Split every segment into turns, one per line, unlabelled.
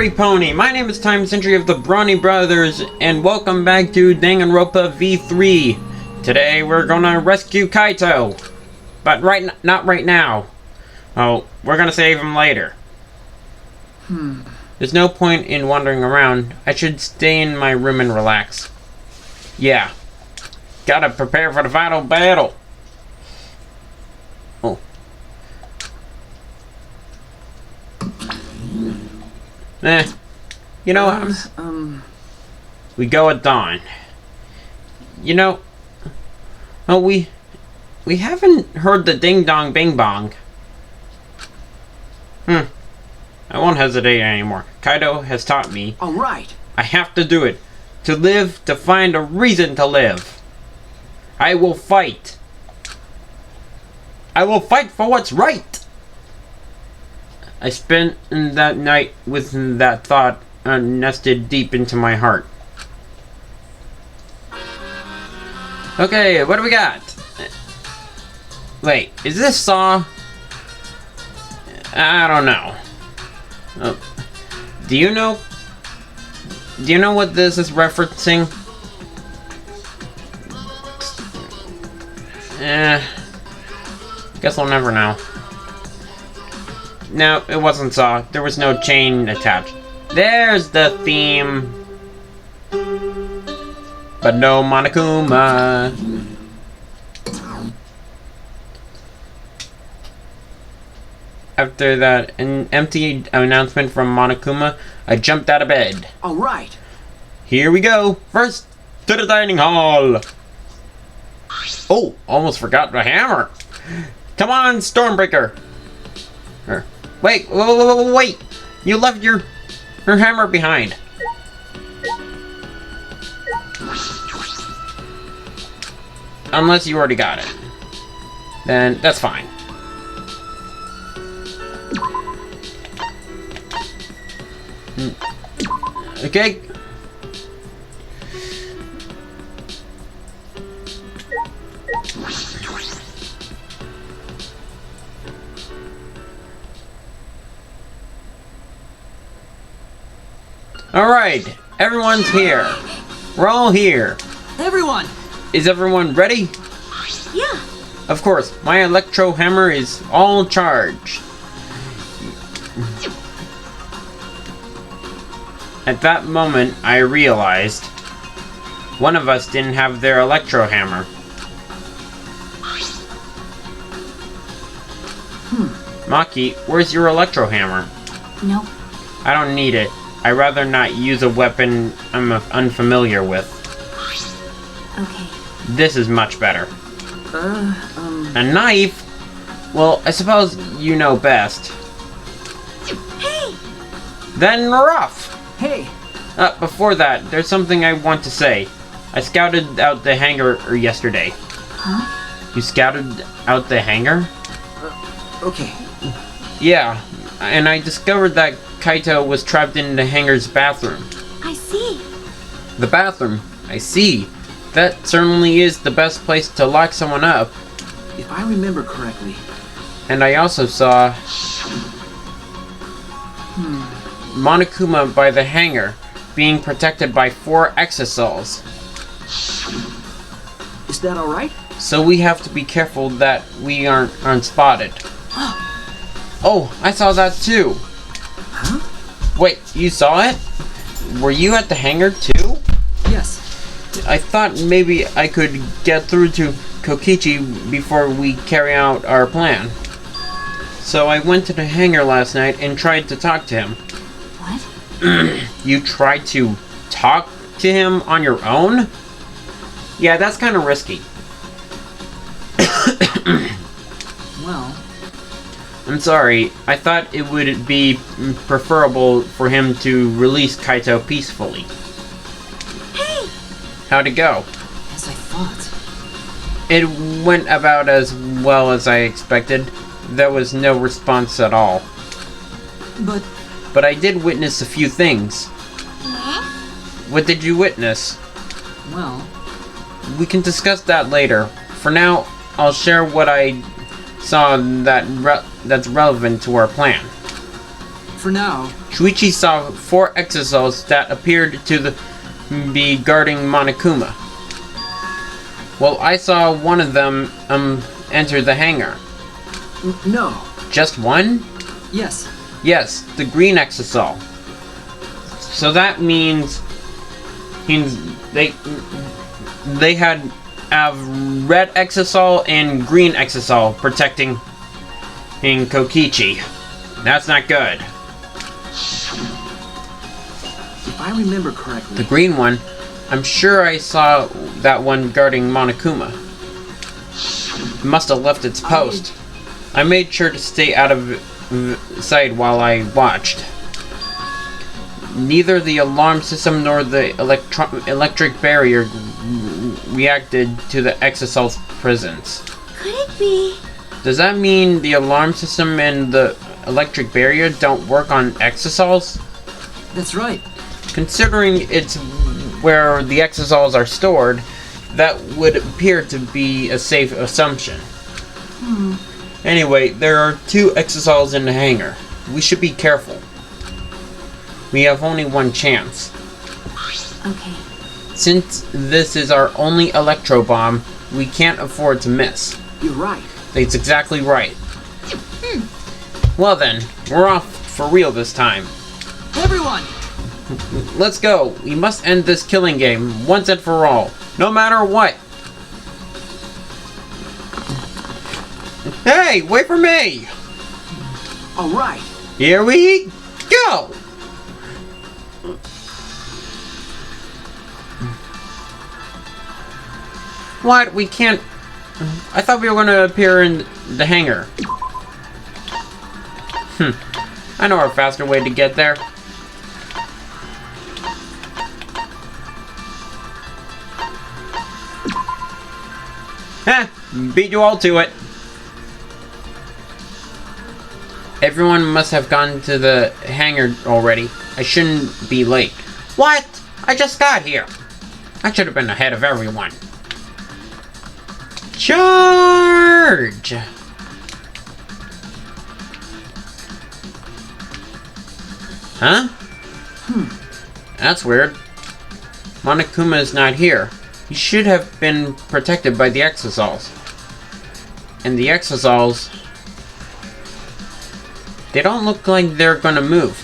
Sorry Pony, my name is Time Sentry of the Bronie Brothers, and welcome back to Danganronpa V3. Today we're gonna rescue Kaito, but not right now. Oh, we're gonna save him later. There's no point in wandering around. I should stay in my room and relax. Yeah, gotta prepare for the final battle. Oh. You know, we go at dawn. You know, oh, we haven't heard the ding dong bing bong. I won't hesitate anymore. Kaito has taught me.
All right.
I have to do it. To live, to find a reason to live. I will fight. I will fight for what's right. I spent that night with that thought nested deep into my heart. Okay, what do we got? Wait, is this Saw? I don't know. Do you know what this is referencing? Guess I'll never know. No, it wasn't Saw. There was no chain attached. There's the theme. But no Monokuma. After that empty announcement from Monokuma, I jumped out of bed.
All right.
Here we go. First, to the dining hall. Oh, almost forgot the hammer. Come on, Stormbreaker. Wait. You left your hammer behind. Unless you already got it. Then that's fine. Okay. Alright, everyone's here. We're all here.
Everyone!
Is everyone ready?
Yeah.
Of course, my electro hammer is all charged. At that moment, I realized one of us didn't have their electro hammer. Maki, where's your electro hammer?
Nope.
I don't need it. I'd rather not use a weapon I'm unfamiliar with.
Okay.
This is much better. A knife? Well, I suppose you know best.
Hey!
Then rough!
Hey!
Before that, there's something I want to say. I scouted out the hangar yesterday.
Huh?
You scouted out the hangar?
Okay.
Yeah, and I discovered that Kaito was trapped in the hangar's bathroom.
I see.
The bathroom? I see. That certainly is the best place to lock someone up.
If I remember correctly.
And I also saw Monokuma by the hangar, being protected by 4 exosols.
Is that all right?
So we have to be careful that we aren't unspotted. Oh, I saw that too.
Huh?
Wait, you saw it? Were you at the hangar too?
Yes.
I thought maybe I could get through to Kokichi before we carry out our plan. So I went to the hangar last night and tried to talk to him.
What?
You tried to talk to him on your own? Yeah, that's kind of risky.
Well,
I'm sorry. I thought it would be preferable for him to release Kaito peacefully.
Hey!
How'd it go?
as I thought.
It went about as well as I expected. There was no response at all. But I did witness a few things. What did you witness?
Well,
We can discuss that later. For now, I'll share what I saw that's relevant to our plan.
for now.
Shuichi saw 4 exosols that appeared to be guarding Monokuma. Well, I saw one of them enter the hangar.
No.
Just one?
Yes.
Yes, the green exosol. So that means they had red exosol and green exosol protecting Kokichi. That's not good.
If I remember correctly...
The green one, I'm sure I saw that one guarding Monokuma. It must have left its post. I made sure to stay out of sight while I watched. Neither the alarm system nor the electric barrier reacted to the exosol's presence.
Could it be?
Does that mean the alarm system and the electric barrier don't work on exosols?
That's right.
Considering it's where the exosols are stored, that would appear to be a safe assumption. Anyway, there are 2 exosols in the hangar. We should be careful. We have only one chance.
Okay.
Since this is our only electro bomb, we can't afford to miss.
You're right.
That's exactly right. Well then, we're off for real this time.
Everyone!
Let's go. We must end this killing game once and for all, no matter what. Hey, wait for me!
All right.
Here we go! What? We can't... I thought we were going to appear in the hangar. I know a faster way to get there. Heh, beat you all to it. Everyone must have gone to the hangar already. I shouldn't be late. What? I just got here. I should have been ahead of everyone. Charge! Huh? That's weird. Monokuma is not here. He should have been protected by the exosols. And the exosols... they don't look like they're gonna move.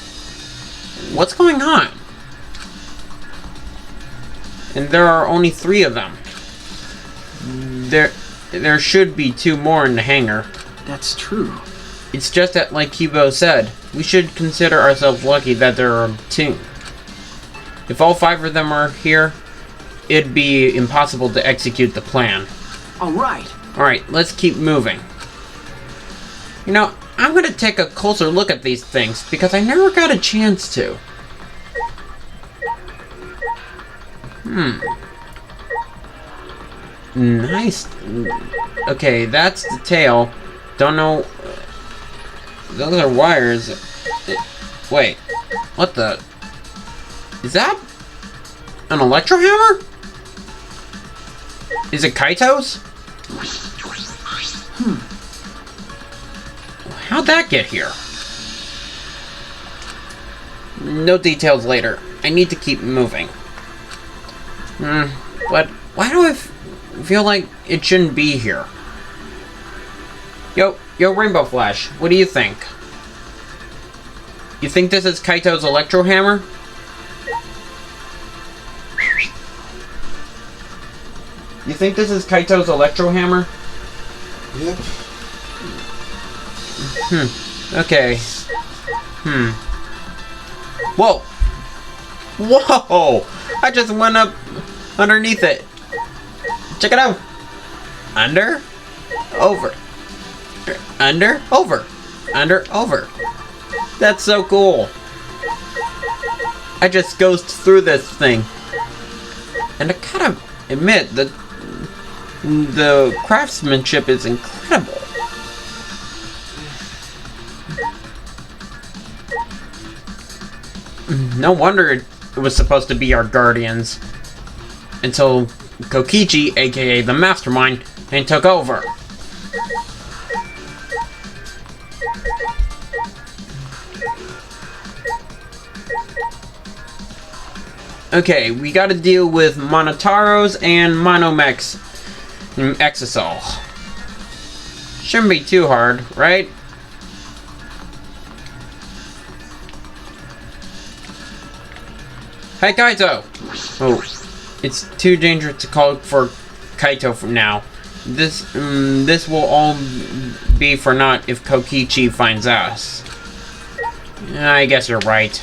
What's going on? And there are only 3 of them. There should be 2 more in the hangar.
That's true.
It's just that, like Kibo said, we should consider ourselves lucky that there are 2. If all 5 of them are here, it'd be impossible to execute the plan.
All right.
Alright, let's keep moving. You know, I'm gonna take a closer look at these things, because I never got a chance to. Nice. Okay, that's the tail. Don't know... those are wires. Wait. What the... is that... an electro hammer? Is it Kaito's? How'd that get here? No details later. I need to keep moving. But why do I feel like it shouldn't be here? Yo, Rainbow Flash, what do you think? You think this is Kaito's electro hammer? You think this is Kaito's electro hammer?
Yep.
Okay. Whoa! Whoa! I just went up underneath it. Check it out. Under, over. Under, over. Under, over. That's so cool. I just ghosted through this thing. And I gotta admit that the craftsmanship is incredible. No wonder it was supposed to be our guardians. Until Kokichi, aka the Mastermind, and took over. Okay, we gotta deal with Monotaros and Monomech's Exisol. Shouldn't be too hard, right? Hey, Kaito! Oh, it's too dangerous to call for Kaito from now. This will all be for naught if Kokichi finds us. I guess you're right.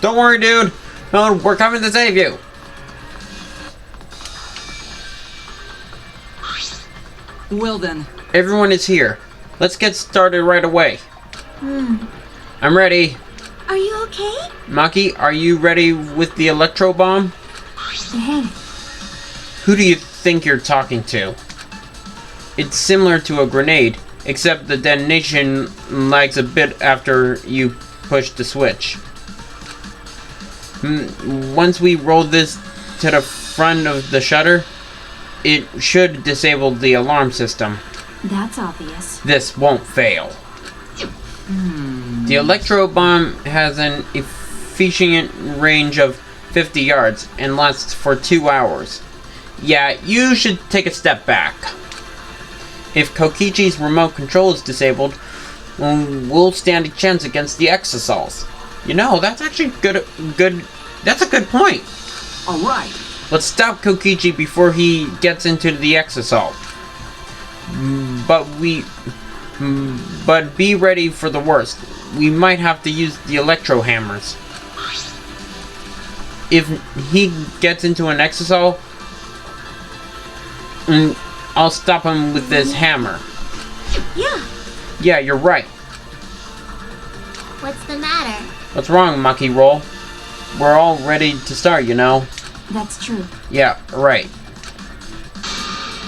Don't worry, dude. No, we're coming to save you.
Well then.
Everyone is here. Let's get started right away. I'm ready.
Are you okay?
Maki, are you ready with the electro bomb?
Hey.
Who do you think you're talking to? It's similar to a grenade, except the detonation lags a bit after you push the switch. Once we roll this to the front of the shutter, it should disable the alarm system.
That's obvious.
This won't fail. The electro bomb has an efficient range of 50 yards and lasts for 2 hours. Yeah, you should take a step back. If Kokichi's remote control is disabled, we'll stand a chance against the Exosols. You know, that's actually good. That's a good point.
All right.
Let's stop Kokichi before he gets into the Exosol. But be ready for the worst. We might have to use the electro hammers. If he gets into an Exosol, I'll stop him with this hammer.
Yeah.
Yeah, you're right.
What's the matter?
What's wrong, Maki Roll? We're all ready to start, you know.
That's true.
Yeah, right.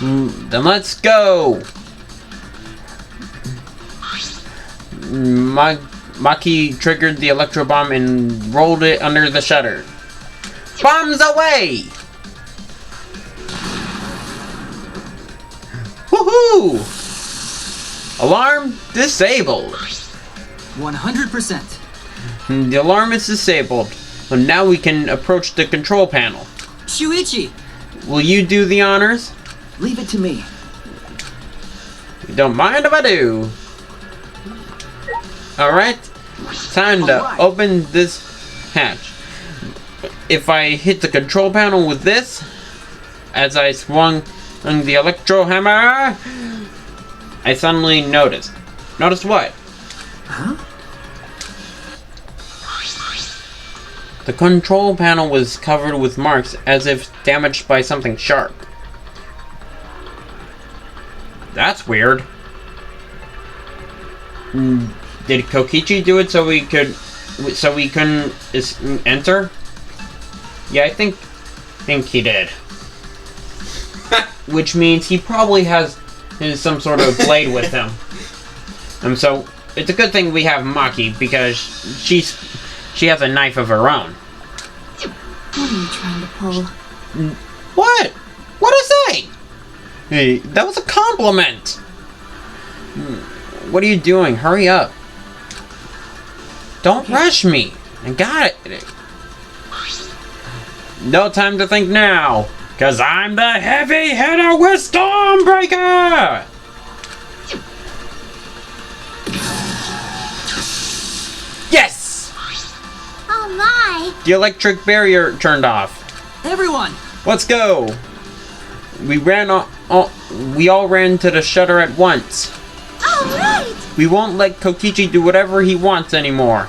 Then let's go! Maki triggered the electro bomb and rolled it under the shutter. Bombs away! Woohoo! Alarm disabled.
100%.
The alarm is disabled. So now we can approach the control panel.
Shuichi!
Will you do the honors?
Leave it to me.
You don't mind if I do. Alright. Time to open this hatch. If I hit the control panel with this, as I swung on the electro hammer, I suddenly noticed. Noticed what?
Huh?
The control panel was covered with marks as if damaged by something sharp. That's weird. Did Kokichi do it so we couldn't enter? Yeah, I think he did. Which means he probably has some sort of blade with him. So it's a good thing we have Maki because she has a knife of her own.
What are you trying to pull?
What? What did I say? Hey, that was a compliment. What are you doing? Hurry up. Don't rush me. I got it. No time to think now. Cause I'm the heavy hitter with Stormbreaker! Yes!
Oh my!
The electric barrier turned off.
Everyone!
Let's go! We all ran to the shutter at once.
Alright!
We won't let Kokichi do whatever he wants anymore.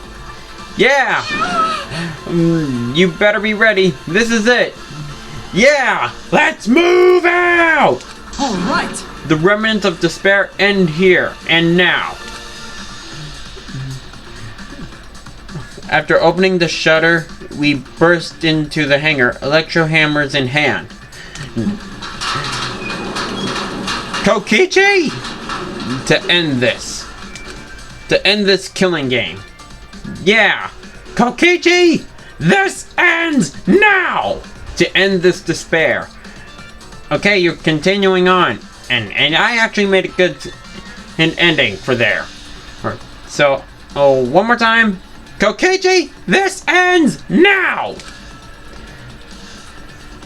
Yeah! You better be ready. This is it. Yeah! Let's move out!
All right!
The remnants of despair end here and now. After opening the shutter, we burst into the hangar, electro hammers in hand. Kokichi! To end this killing game. Yeah! Kokichi! This ends now! To end this despair. Okay, you're continuing on. And I actually made a good ending for there. So, one more time. Kokichi, this ends now!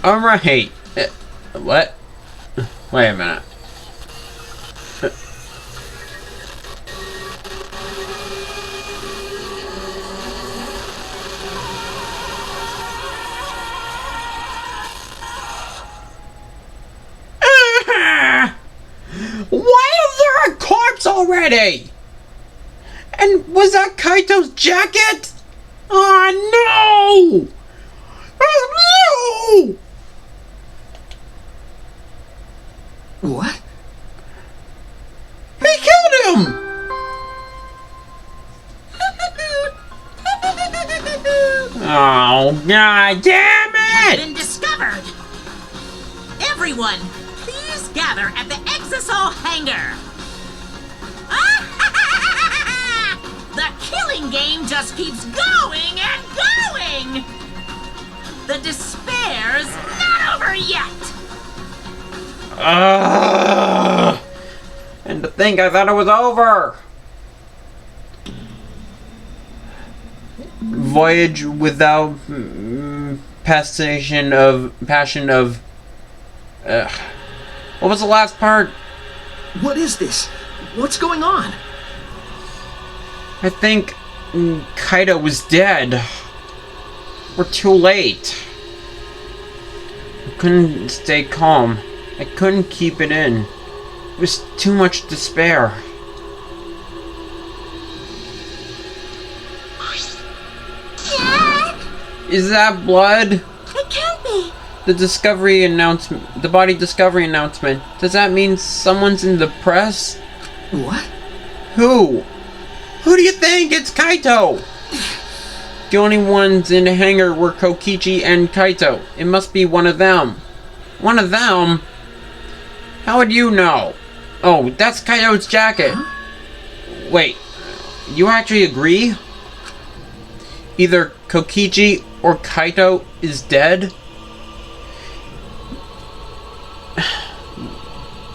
Alright. What? Wait a minute. Why is there a corpse already? And was that Kaito's jacket? Oh no! Oh no!
What?
He killed him! Oh, god damn
Has
it!
been discovered. Everyone, please gather at the Exisol hangar. The killing game just keeps going and going. The despair's not over yet.
And to think I thought it was over. Voyage without passion of what was the last part?
What is this? What's going on?
I think Kaito was dead. We're too late. I couldn't stay calm. I couldn't keep it in. It was too much despair.
Dad!
Is that blood?
It can't be.
The discovery announcement, the body discovery announcement. Does that mean someone's in the press?
What?
Who? Who do you think? It's Kaito! The only ones in the hangar were Kokichi and Kaito. It must be one of them. One of them? How would you know? Oh, that's Kaito's jacket.
Huh?
Wait, you actually agree? Either Kokichi or Kaito is dead?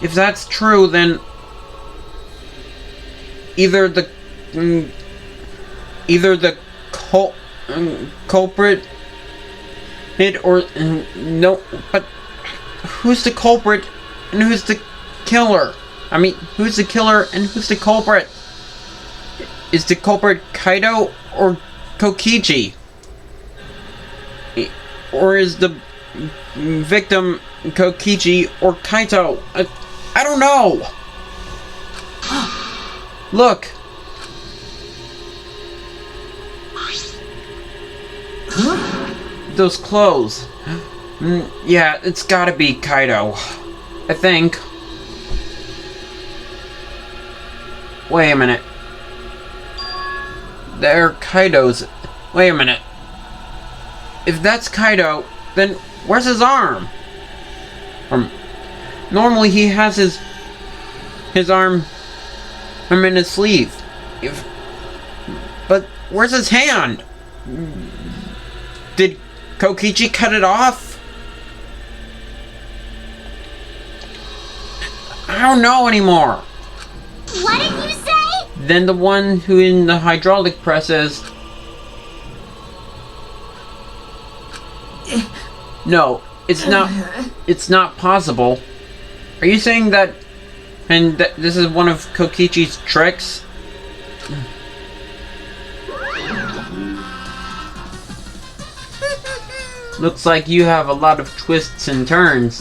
If that's true, then either the culprit or no, but who's the culprit and who's the killer? I mean, who's the killer and who's the culprit? Is the culprit Kaito or Kokichi? Or is the victim Kokichi or Kaito? I don't know. Look.
Huh?
Those clothes. Yeah, it's gotta be Kaito. I think. Wait a minute. They're Kaito's. Wait a minute. If that's Kaito, then where's his arm? Normally he has his arm in his sleeve. But where's his hand? Did Kokichi cut it off? I don't know anymore.
What did you say?
Then the one who in the hydraulic presses. No, it's not. It's not possible. Are you saying that? And this is one of Kokichi's tricks? Looks like you have a lot of twists and turns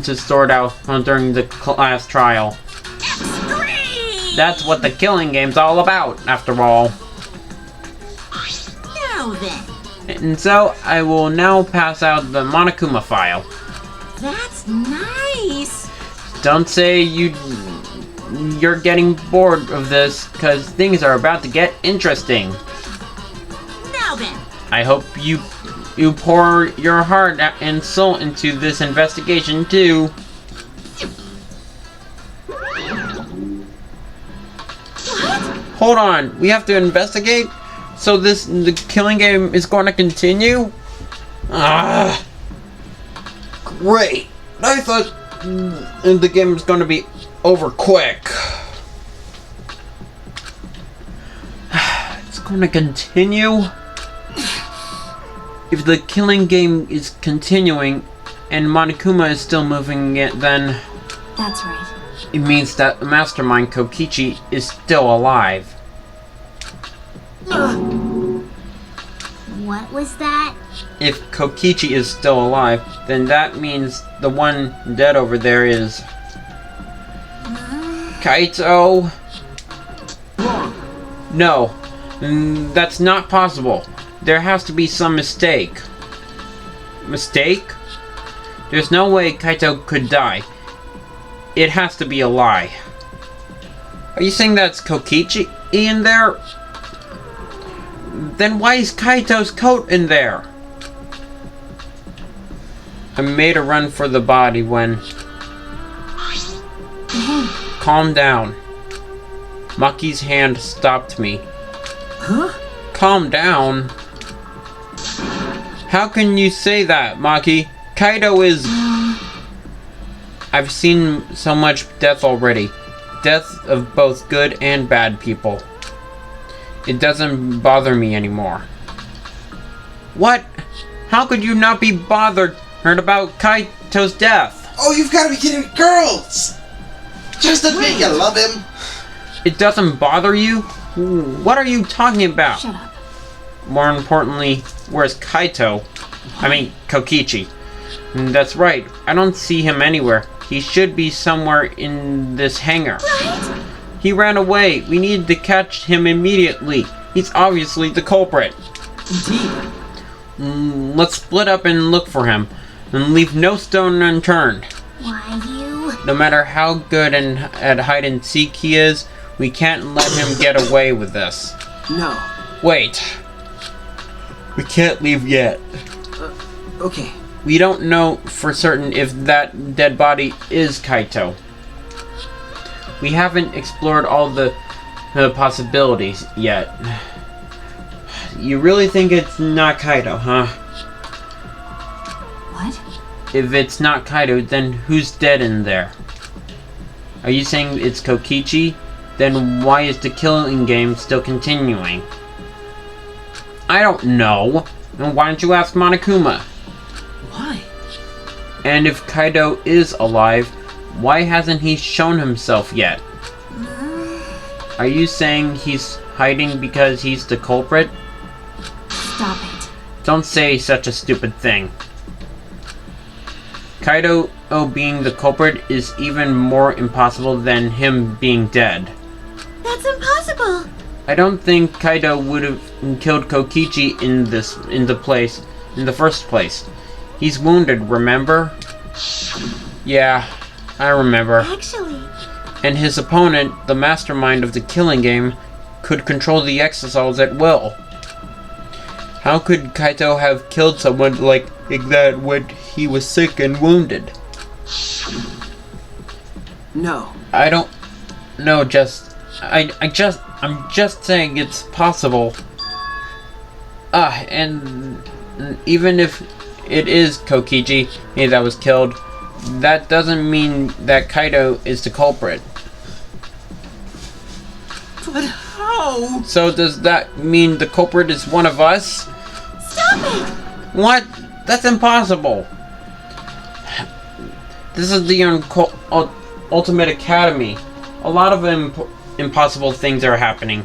to sort out during the class trial.
Extreme!
That's what the killing game's all about, after all.
Now then,
And so, I will now pass out the Monokuma file.
that's nice.
Don't say you're getting bored of this, because things are about to get interesting.
Now then,
I hope you pour your heart and soul into this investigation too. Hold on, we have to investigate? So the killing game is going to continue? Ah, great. I thought the game was going to be over quick. It's going to continue? If the killing game is continuing and Monokuma is still moving it, then
That's right.
it means that the mastermind Kokichi is still alive.
What was that?
If Kokichi is still alive, then that means the one dead over there is Kaito.
Wrong.
No, that's not possible. There has to be some mistake. Mistake? There's no way Kaito could die. It has to be a lie. Are you saying that's Kokichi in there? Then why is Kaito's coat in there? I made a run for the body when... Calm down. Maki's hand stopped me.
Huh?
Calm down? How can you say that, Maki? Kaito is... I've seen so much death already. Death of both good and bad people. It doesn't bother me anymore. What? How could you not be bothered about Kaito's death?
Oh, you've got to be kidding me. Girls! Just admit you love him.
It doesn't bother you? What are you talking about?
Shut up.
More importantly, where's Kaito? I mean, Kokichi. That's right. I don't see him anywhere. He should be somewhere in this hangar.
Right?
He ran away. We need to catch him immediately. He's obviously the culprit.
Indeed.
Let's split up and look for him. And leave no stone unturned.
Why you?
No matter how good at hide and seek he is, we can't let him get away with this.
No.
Wait. We can't leave yet.
Okay.
We don't know for certain if that dead body is Kaito. We haven't explored all the possibilities yet. You really think it's not Kaito, huh?
What?
If it's not Kaito, then who's dead in there? Are you saying it's Kokichi? Then why is the killing game still continuing? I don't know. And why don't you ask Monokuma?
Why?
And if Kaito is alive, why hasn't he shown himself yet? Are you saying he's hiding because he's the culprit?
Stop it.
Don't say such a stupid thing. Kaito being the culprit is even more impossible than him being dead.
That's impossible.
I don't think Kaito would have killed Kokichi in the first place. He's wounded, remember? Yeah, I remember.
Actually,
And his opponent, the mastermind of the killing game, could control the exosols at will. How could Kaito have killed someone like that when he was sick and wounded?
No.
I don't know, I'm just saying it's possible. And even if it is Kokichi that was killed, that doesn't mean that Kaito is the culprit.
But how?
So does that mean the culprit is one of us?
stop it.
What? That's impossible. This is the Ultimate Academy. A lot of impossible things are happening.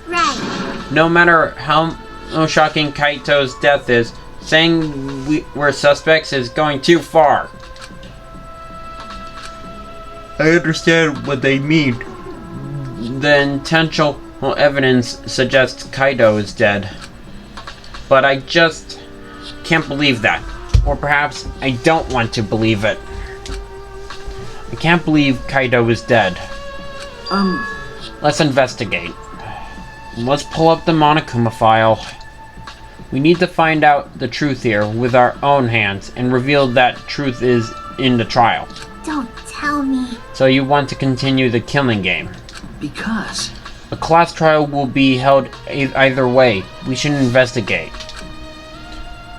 Right.
No matter how shocking Kaito's death is, saying we're suspects is going too far. I understand what they mean. The intentional evidence suggests Kaito is dead. But I just can't believe that. Or perhaps I don't want to believe it. I can't believe Kaito is dead. Let's investigate. Let's pull up the Monokuma file. We need to find out the truth here with our own hands and reveal that truth is in the trial.
Don't tell me.
So you want to continue the killing game.
Because...
A class trial will be held either way. We should investigate.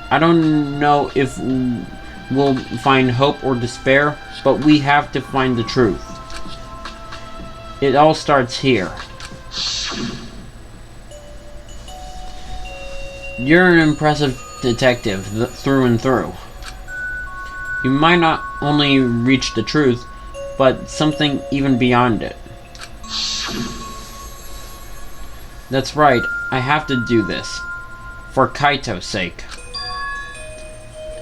I don't know if we'll find hope or despair, but we have to find the truth. It all starts here. You're an impressive detective through and through. You might not only reach the truth, but something even beyond it. That's right, I have to do this. For Kaito's sake.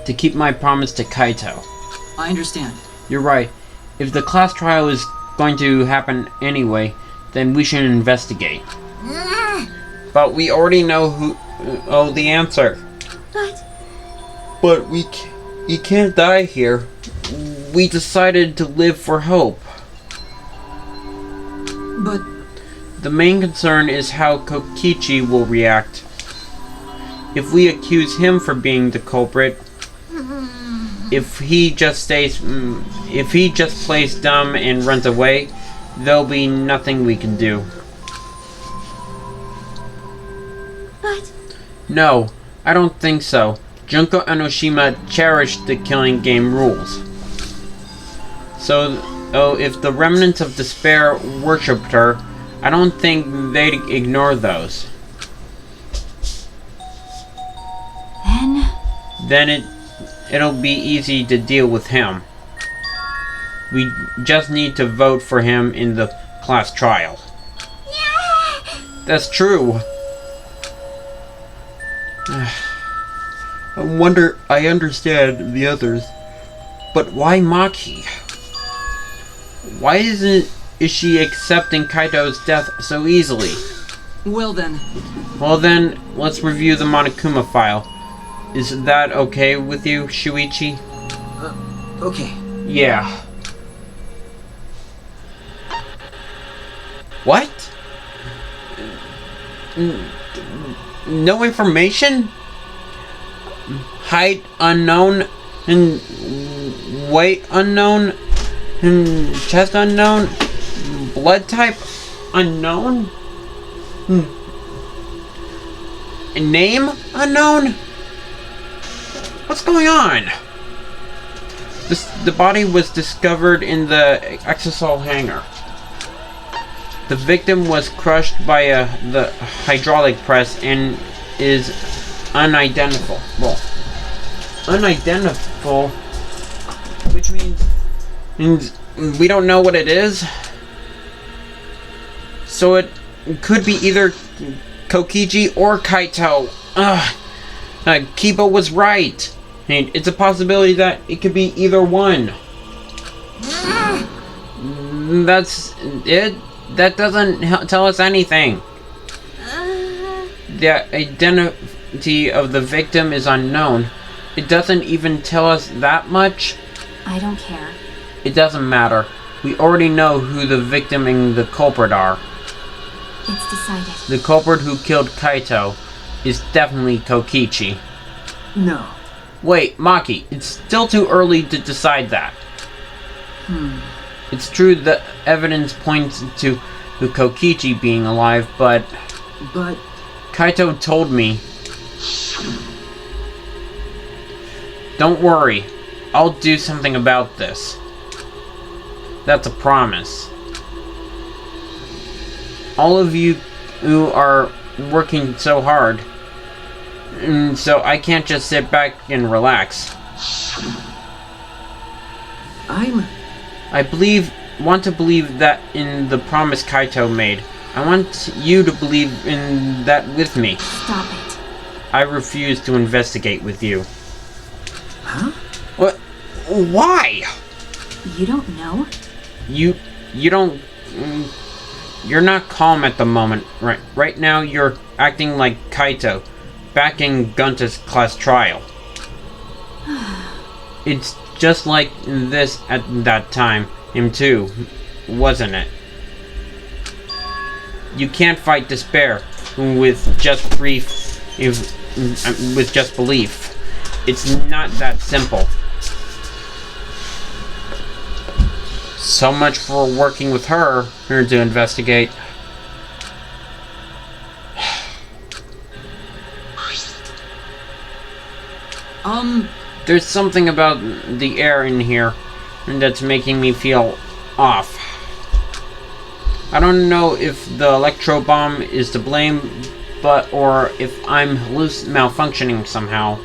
To keep my promise to Kaito.
I understand.
You're right. If the class trial is going to happen anyway, then we should investigate. But we already know the answer. But we can't die here. We decided to live for hope.
But
The main concern is how Kokichi will react. If we accuse him for being the culprit, if he just plays dumb and runs away, there'll be nothing we can do.
But
No, I don't think so. Junko Enoshima cherished the killing game rules. So, if the remnants of despair worshipped her, I don't think they'd ignore those. Then it'll be easy to deal with him. We just need to vote for him in the class trial. That's true. I understand the others, but why Maki? Why is she accepting Kaito's death so easily?
well then,
Well then, let's review the Monokuma file. Is that okay with you, Shuichi?
okay.
Yeah. What? No information? Height unknown, and weight unknown, and chest unknown, blood type unknown, name unknown? What's going on? The body was discovered in the Exosol hangar. The victim was crushed by the hydraulic press and is unidentifiable. Unidentifiable, which means we don't know what it is. So it could be either Kokichi or Kaito. Kiba was right. And it's a possibility that it could be either one. That's it. That doesn't tell us anything. The identity of the victim is unknown. It doesn't even tell us that much.
I don't care.
It doesn't matter. We already know who the victim and the culprit are.
It's decided.
The culprit who killed Kaito is definitely Kokichi.
No.
Wait, Maki, it's still too early to decide that. It's true that evidence points to the Kokichi being alive, but Kaito told me. Don't worry, I'll do something about this. That's a promise. All of you who are working so hard, so I can't just sit back and relax. I want to believe that in the promise Kaito made. I want you to believe in that with me.
Stop it.
I refuse to investigate with you.
Huh?
What? Why?
You don't know?
You don't... You're not calm at the moment. Right now you're acting like Kaito, back in Gunta's class trial. It's just like this at that time. Him too, wasn't it? You can't fight despair with just belief. It's not that simple. So much for working with her to investigate. There's something about the air in here that's making me feel off. I don't know if the electro bomb is to blame, or if I'm malfunctioning somehow.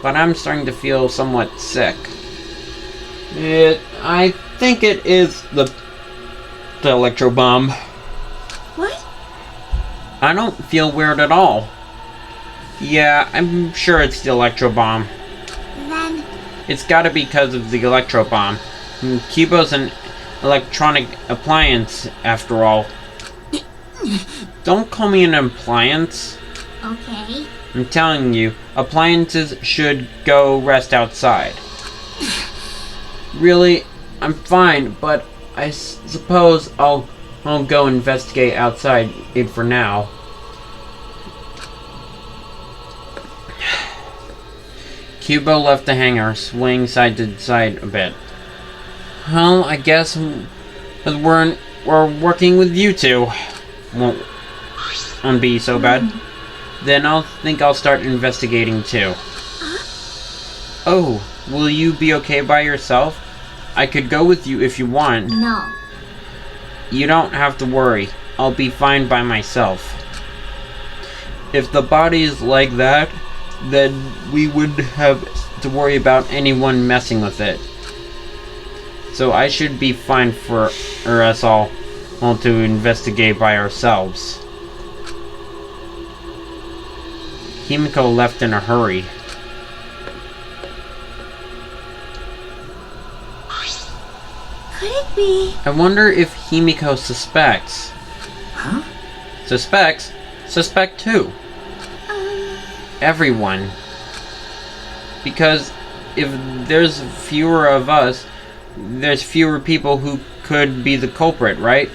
But I'm starting to feel somewhat sick. I think it is the electro bomb.
What?
I don't feel weird at all. Yeah, I'm sure it's the electro bomb.
Then...
It's gotta be because of the electro bomb. Kibo's an electronic appliance, after all. Don't call me an appliance.
Okay.
I'm telling you, appliances should go rest outside. Really, I'm fine, but I suppose I'll go investigate outside it for now. Kubo left the hangar, swaying side to side a bit. Well, I guess we're working with you two. Won't be so bad. Then I'll start investigating too. Oh, will you be okay by yourself? I could go with you if you want.
No.
You don't have to worry. I'll be fine by myself. If the body is like that, then we wouldn't have to worry about anyone messing with it. So I should be fine for us all to investigate by ourselves. Himiko left in a hurry.
Could it be?
I wonder if Himiko suspects.
Huh?
Suspects? Suspect who? Everyone. Because if there's fewer of us, there's fewer people who could be the culprit, right?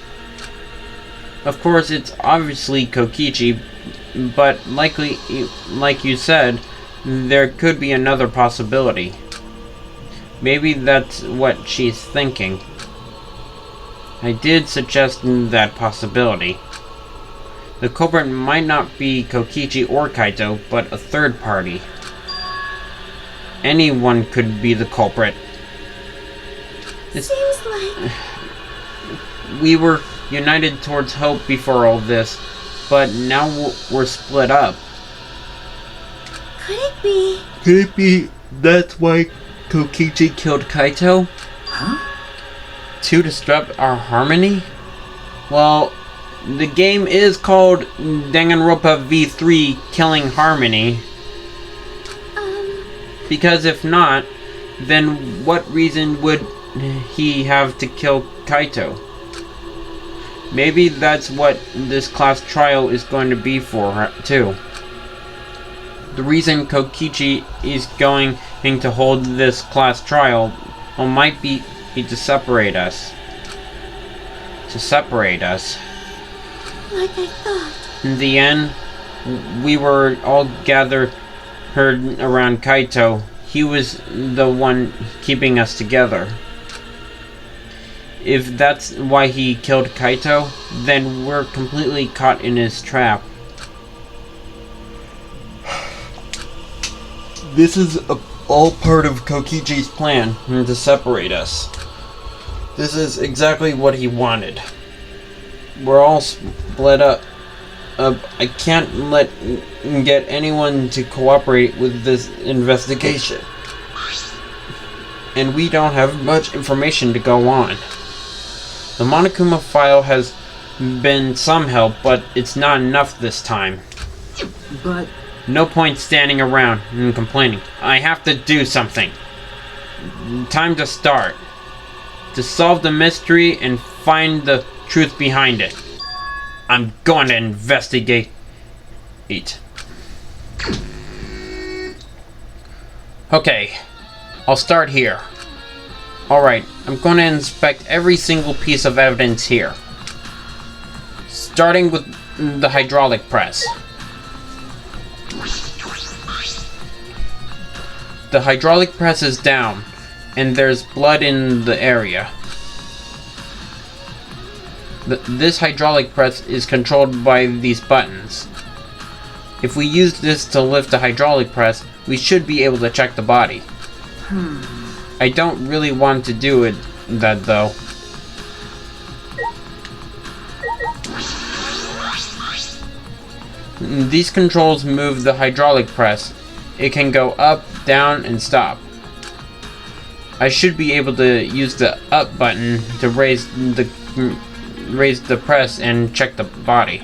Of course, it's obviously Kokichi, but likely, like you said, there could be another possibility. Maybe that's what she's thinking. I did suggest that possibility. The culprit might not be Kokichi or Kaito, but a third party. Anyone could be the culprit.
Seems like...
We were united towards hope before all this, but now we're split up.
Could it be?
Could it be that's why Kokichi killed Kaito?
Huh?
To disrupt our harmony? Well, the game is called Danganronpa V3 Killing Harmony. Because if not, then what reason would he have to kill Kaito? Maybe that's what this class trial is going to be for her, too. The reason Kokichi is going to hold this class trial might be to separate us. To separate us.
Like I thought.
In the end, we were all gathered around Kaito. He was the one keeping us together. If that's why he killed Kaito, then we're completely caught in his trap. This is all part of Kokichi's plan to separate us. This is exactly what he wanted. We're all split up. I can't get anyone to cooperate with this investigation. And we don't have much information to go on. The Monokuma file has been some help, but it's not enough this time.
But...
No point standing around and complaining. I have to do something. Time to start. To solve the mystery and find the truth behind it. I'm going to investigate it. Okay, I'll start here. Alright, I'm going to inspect every single piece of evidence here. Starting with the hydraulic press. The hydraulic press is down, and there's blood in the area. This hydraulic press is controlled by these buttons. If we use this to lift the hydraulic press, we should be able to check the body. I don't really want to do that though. These controls move the hydraulic press. It can go up, down, and stop. I should be able to use the up button to raise the press and check the body.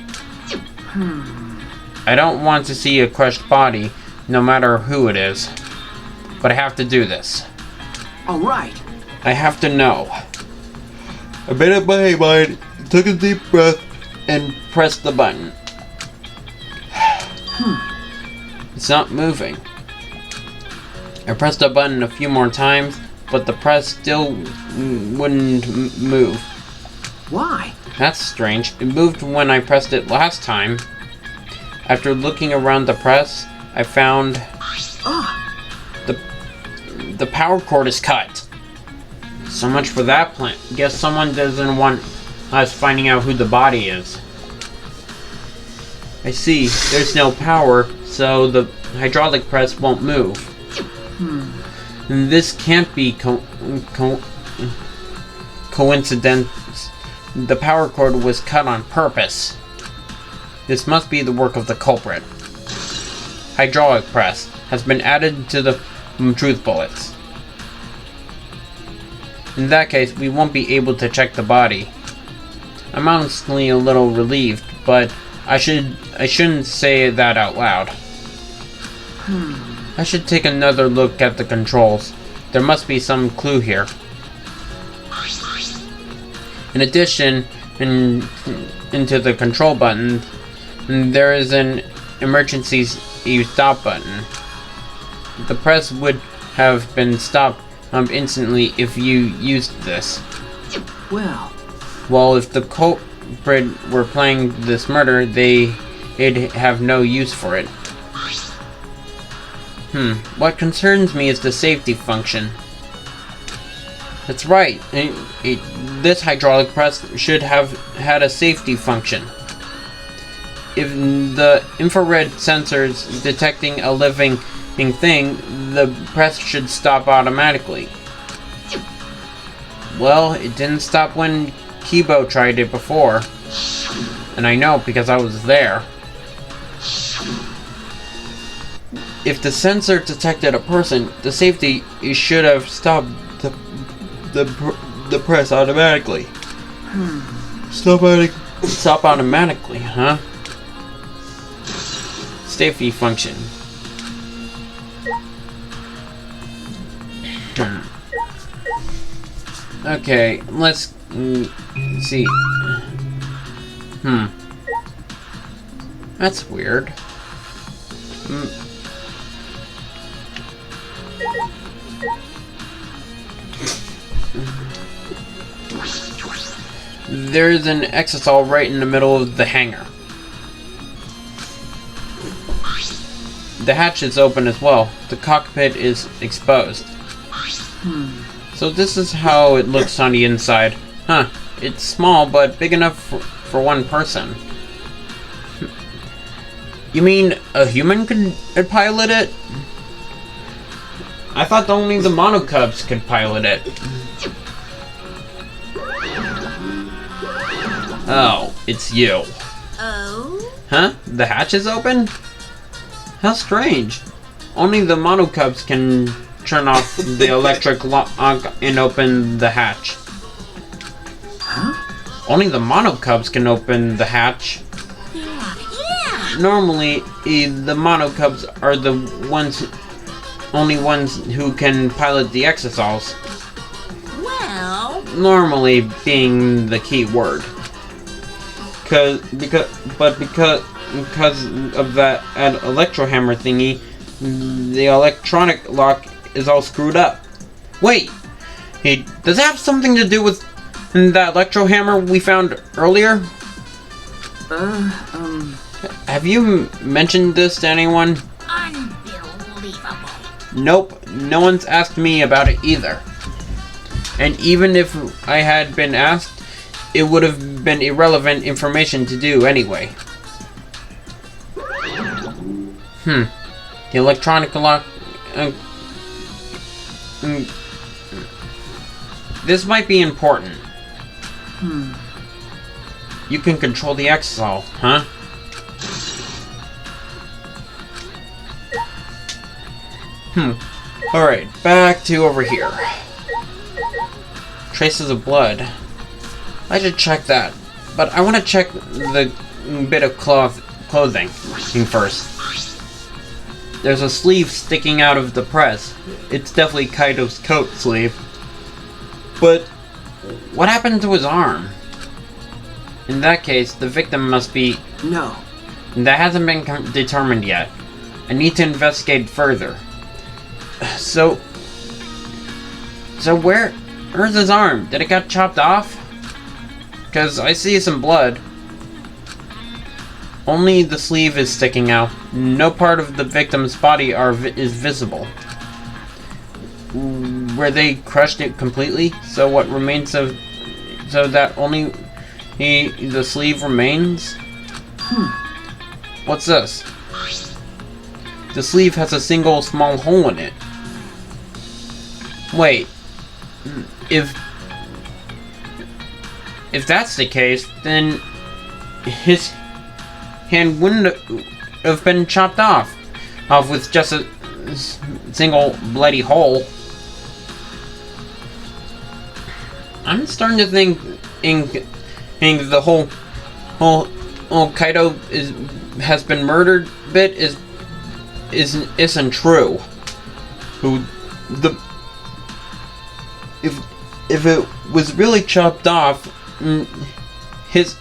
I don't want to see a crushed body, no matter who it is. But I have to do this.
Alright.
I have to know.
I made up my mind, took a deep breath,
And press the button. It's not moving. I pressed the button a few more times, but the press still wouldn't move.
Why?
That's strange. It moved when I pressed it last time. After looking around the press, I found the power cord is cut. So much for that plan. Guess someone doesn't want us finding out who the body is. I see. There's no power, so the hydraulic press won't move. This can't be coincidence. The power cord was cut on purpose. This must be the work of the culprit. Hydraulic press has been added to the truth bullets. In that case, we won't be able to check the body. I'm honestly a little relieved, but I shouldn't say that out loud. I should take another look at the controls. There must be some clue here. In addition, into the control button, there is an emergency stop button. The press would have been stopped instantly if you used this. Well, if the culprit were planning this murder, they'd have no use for it. What concerns me is the safety function. That's right. This hydraulic press should have had a safety function. If the infrared sensors detecting a living thing, the press should stop automatically. Well, it didn't stop when Kibo tried it before. And I know because I was there. If the sensor detected a person, the safety should have stopped
the press automatically.
Stop automatically, huh? Safety function. Okay, let's see. That's weird. There's an exisal right in the middle of the hangar. The hatch is open as well. The cockpit is exposed. So this is how it looks on the inside. It's small, but big enough for one person. You mean a human could pilot it? I thought only the monocubs could pilot it. Oh, it's you.
Oh?
Huh? The hatch is open? How strange. Only the monocubs can turn off the electric lock and open the hatch.
Huh?
Only the monocubs can open the hatch.
Yeah.
Normally, the monocubs are the only ones who can pilot the exisals.
Well...
Normally being the key word. Because of that electrohammer thingy, the electronic lock is all screwed up. Wait! Does it have something to do with that electrohammer we found earlier? Have you mentioned this to anyone?
Unbelievable.
Nope, no one's asked me about it either. And even if I had been asked, it would have been irrelevant information to do anyway. The electronic lock... this might be important. You can control the exisal, huh? Alright, back to over here. Traces of blood. I should check that. But I want to check the bit of clothing first. There's a sleeve sticking out of the press. It's definitely Kaito's coat sleeve. But what happened to his arm? In that case, the victim must be...
No.
That hasn't been determined yet. I need to investigate further. So where's his arm? Did it get chopped off? Because I see some blood. Only the sleeve is sticking out. No part of the victim's body is visible. Were they crushed it completely? So what remains of... So that only the sleeve remains? What's this? The sleeve has a single small hole in it. Wait. If that's the case, then his hand wouldn't have been chopped off with just a single bloody hole. I'm starting to think the whole Kaito has been murdered bit isn't true. If it was really chopped off, his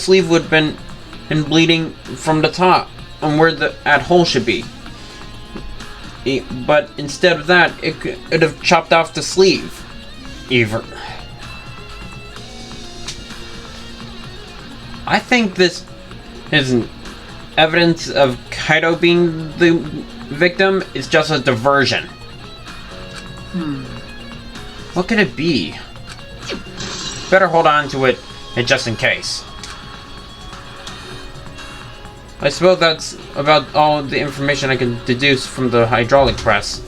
sleeve would have been bleeding from the top on where the hole should be. But instead of that, it could have chopped off the sleeve. I think this isn't evidence of Kaito being the victim. Is just a diversion. What could it be? Better hold on to it just in case. I suppose that's about all the information I can deduce from the hydraulic press.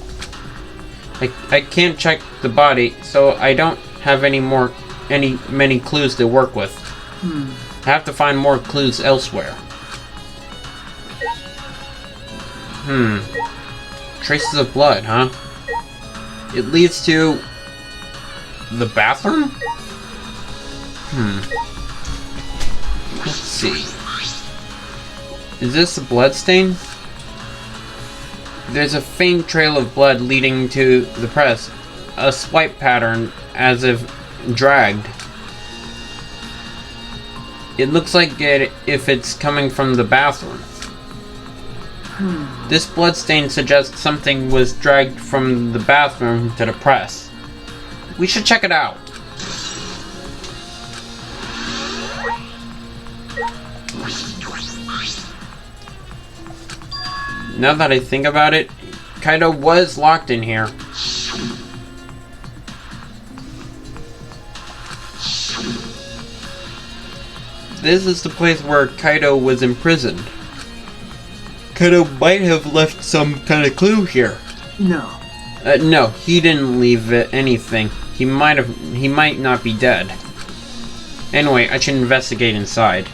I can't check the body, so I don't have many clues to work with. I have to find more clues elsewhere. Traces of blood, huh? It leads to the bathroom? Let's see. Is this a blood stain? There's a faint trail of blood leading to the press. A swipe pattern as if dragged. It looks like if it's coming from the bathroom. This blood stain suggests something was dragged from the bathroom to the press. We should check it out. Now that I think about it, Kaito was locked in here. This is the place where Kaito was imprisoned. Kaito might have left some kind of clue here.
No.
No, he didn't leave anything. He might not be dead. Anyway, I should investigate inside.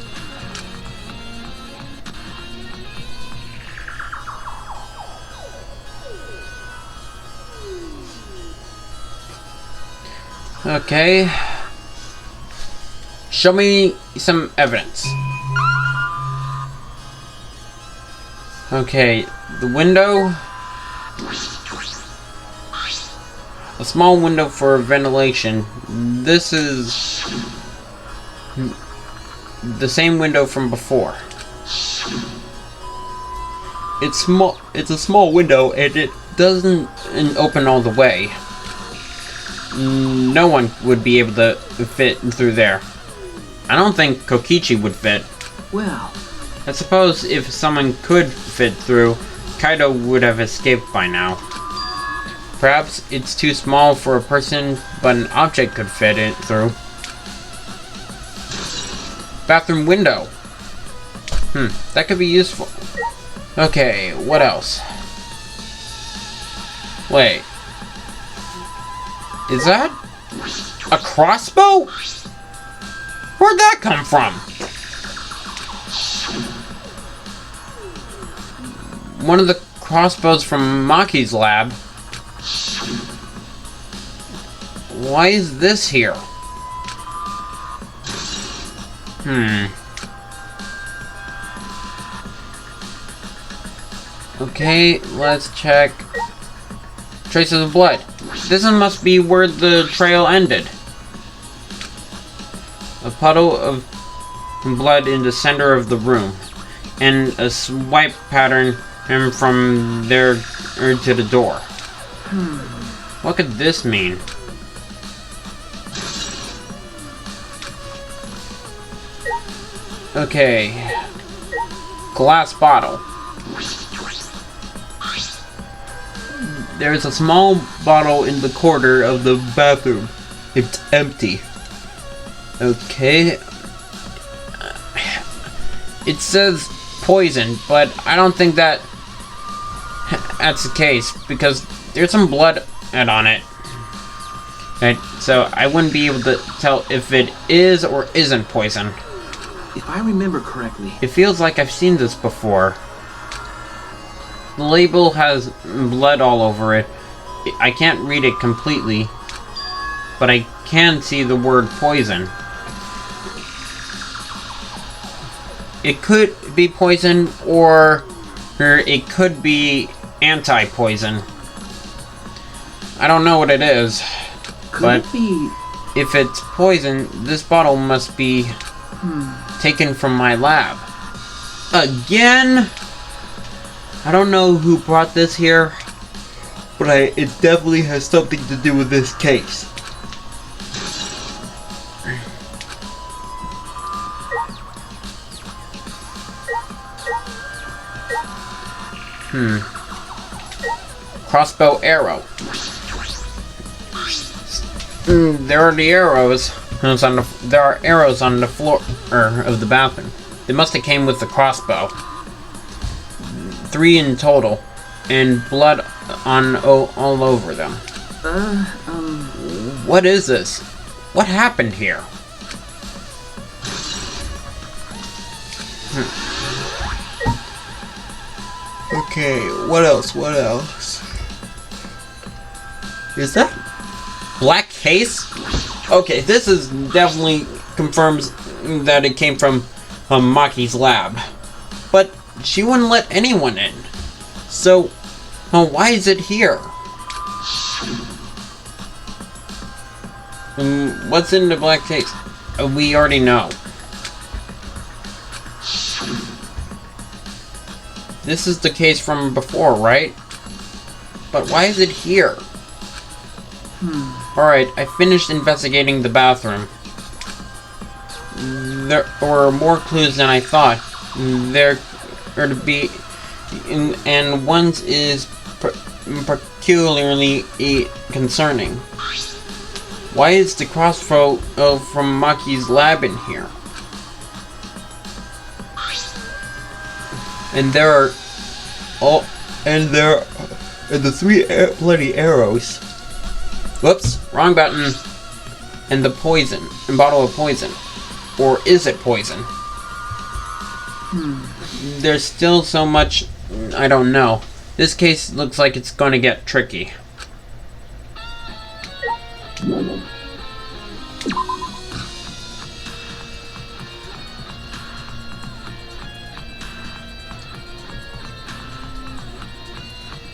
Okay. Show me some evidence. Okay, the window. A small window for ventilation. This is the same window from before. It's small. It's a small window, and it doesn't open all the way. No one would be able to fit through there. I don't think Kokichi would fit.
Well,
I suppose if someone could fit through, Kaito would have escaped by now. Perhaps it's too small for a person, but an object could fit it through. Bathroom window. That could be useful. Okay, what else? Wait. Is that a crossbow? Where'd that come from? one of the crossbows from Maki's lab. Why is this here? Okay, let's check. Traces of blood. This must be where the trail ended. A puddle of blood in the center of the room, and a swipe pattern from there to the door. What could this mean? Okay. Glass bottle. There's a small bottle in the corner of the bathroom. It's empty. Okay. It says poison, but I don't think that's the case, because there's some blood on it. Right, so I wouldn't be able to tell if it is or isn't poison.
If I remember correctly...
It feels like I've seen this before. The label has blood all over it. I can't read it completely, but I can see the word poison. It could be poison, or it could be anti-poison. I don't know what it is, but
Could it be...
if it's poison, this bottle must be taken from my lab. Again? I don't know who brought this here, but it definitely has something to do with this case. Crossbow arrow. There are the arrows. There are arrows on the floor of the bathroom. They must have came with the crossbow. 3 in total, and blood on all over them. What is this? What happened here? Okay, what else? What else? Is that black case? Okay, this is definitely confirms that it came from Maki's lab. But she wouldn't let anyone in. So, why is it here? What's in the black case? We already know. This is the case from before, right? But why is it here? Alright, I finished investigating the bathroom. There were more clues than I thought. There are to be... and one is peculiarly concerning. Why is the crossbow from Maki's lab in here? And there are the 3 bloody arrows. Whoops, wrong button. And the poison, and bottle of poison. Or is it poison? There's still so much I don't know. This case looks like it's going to get tricky.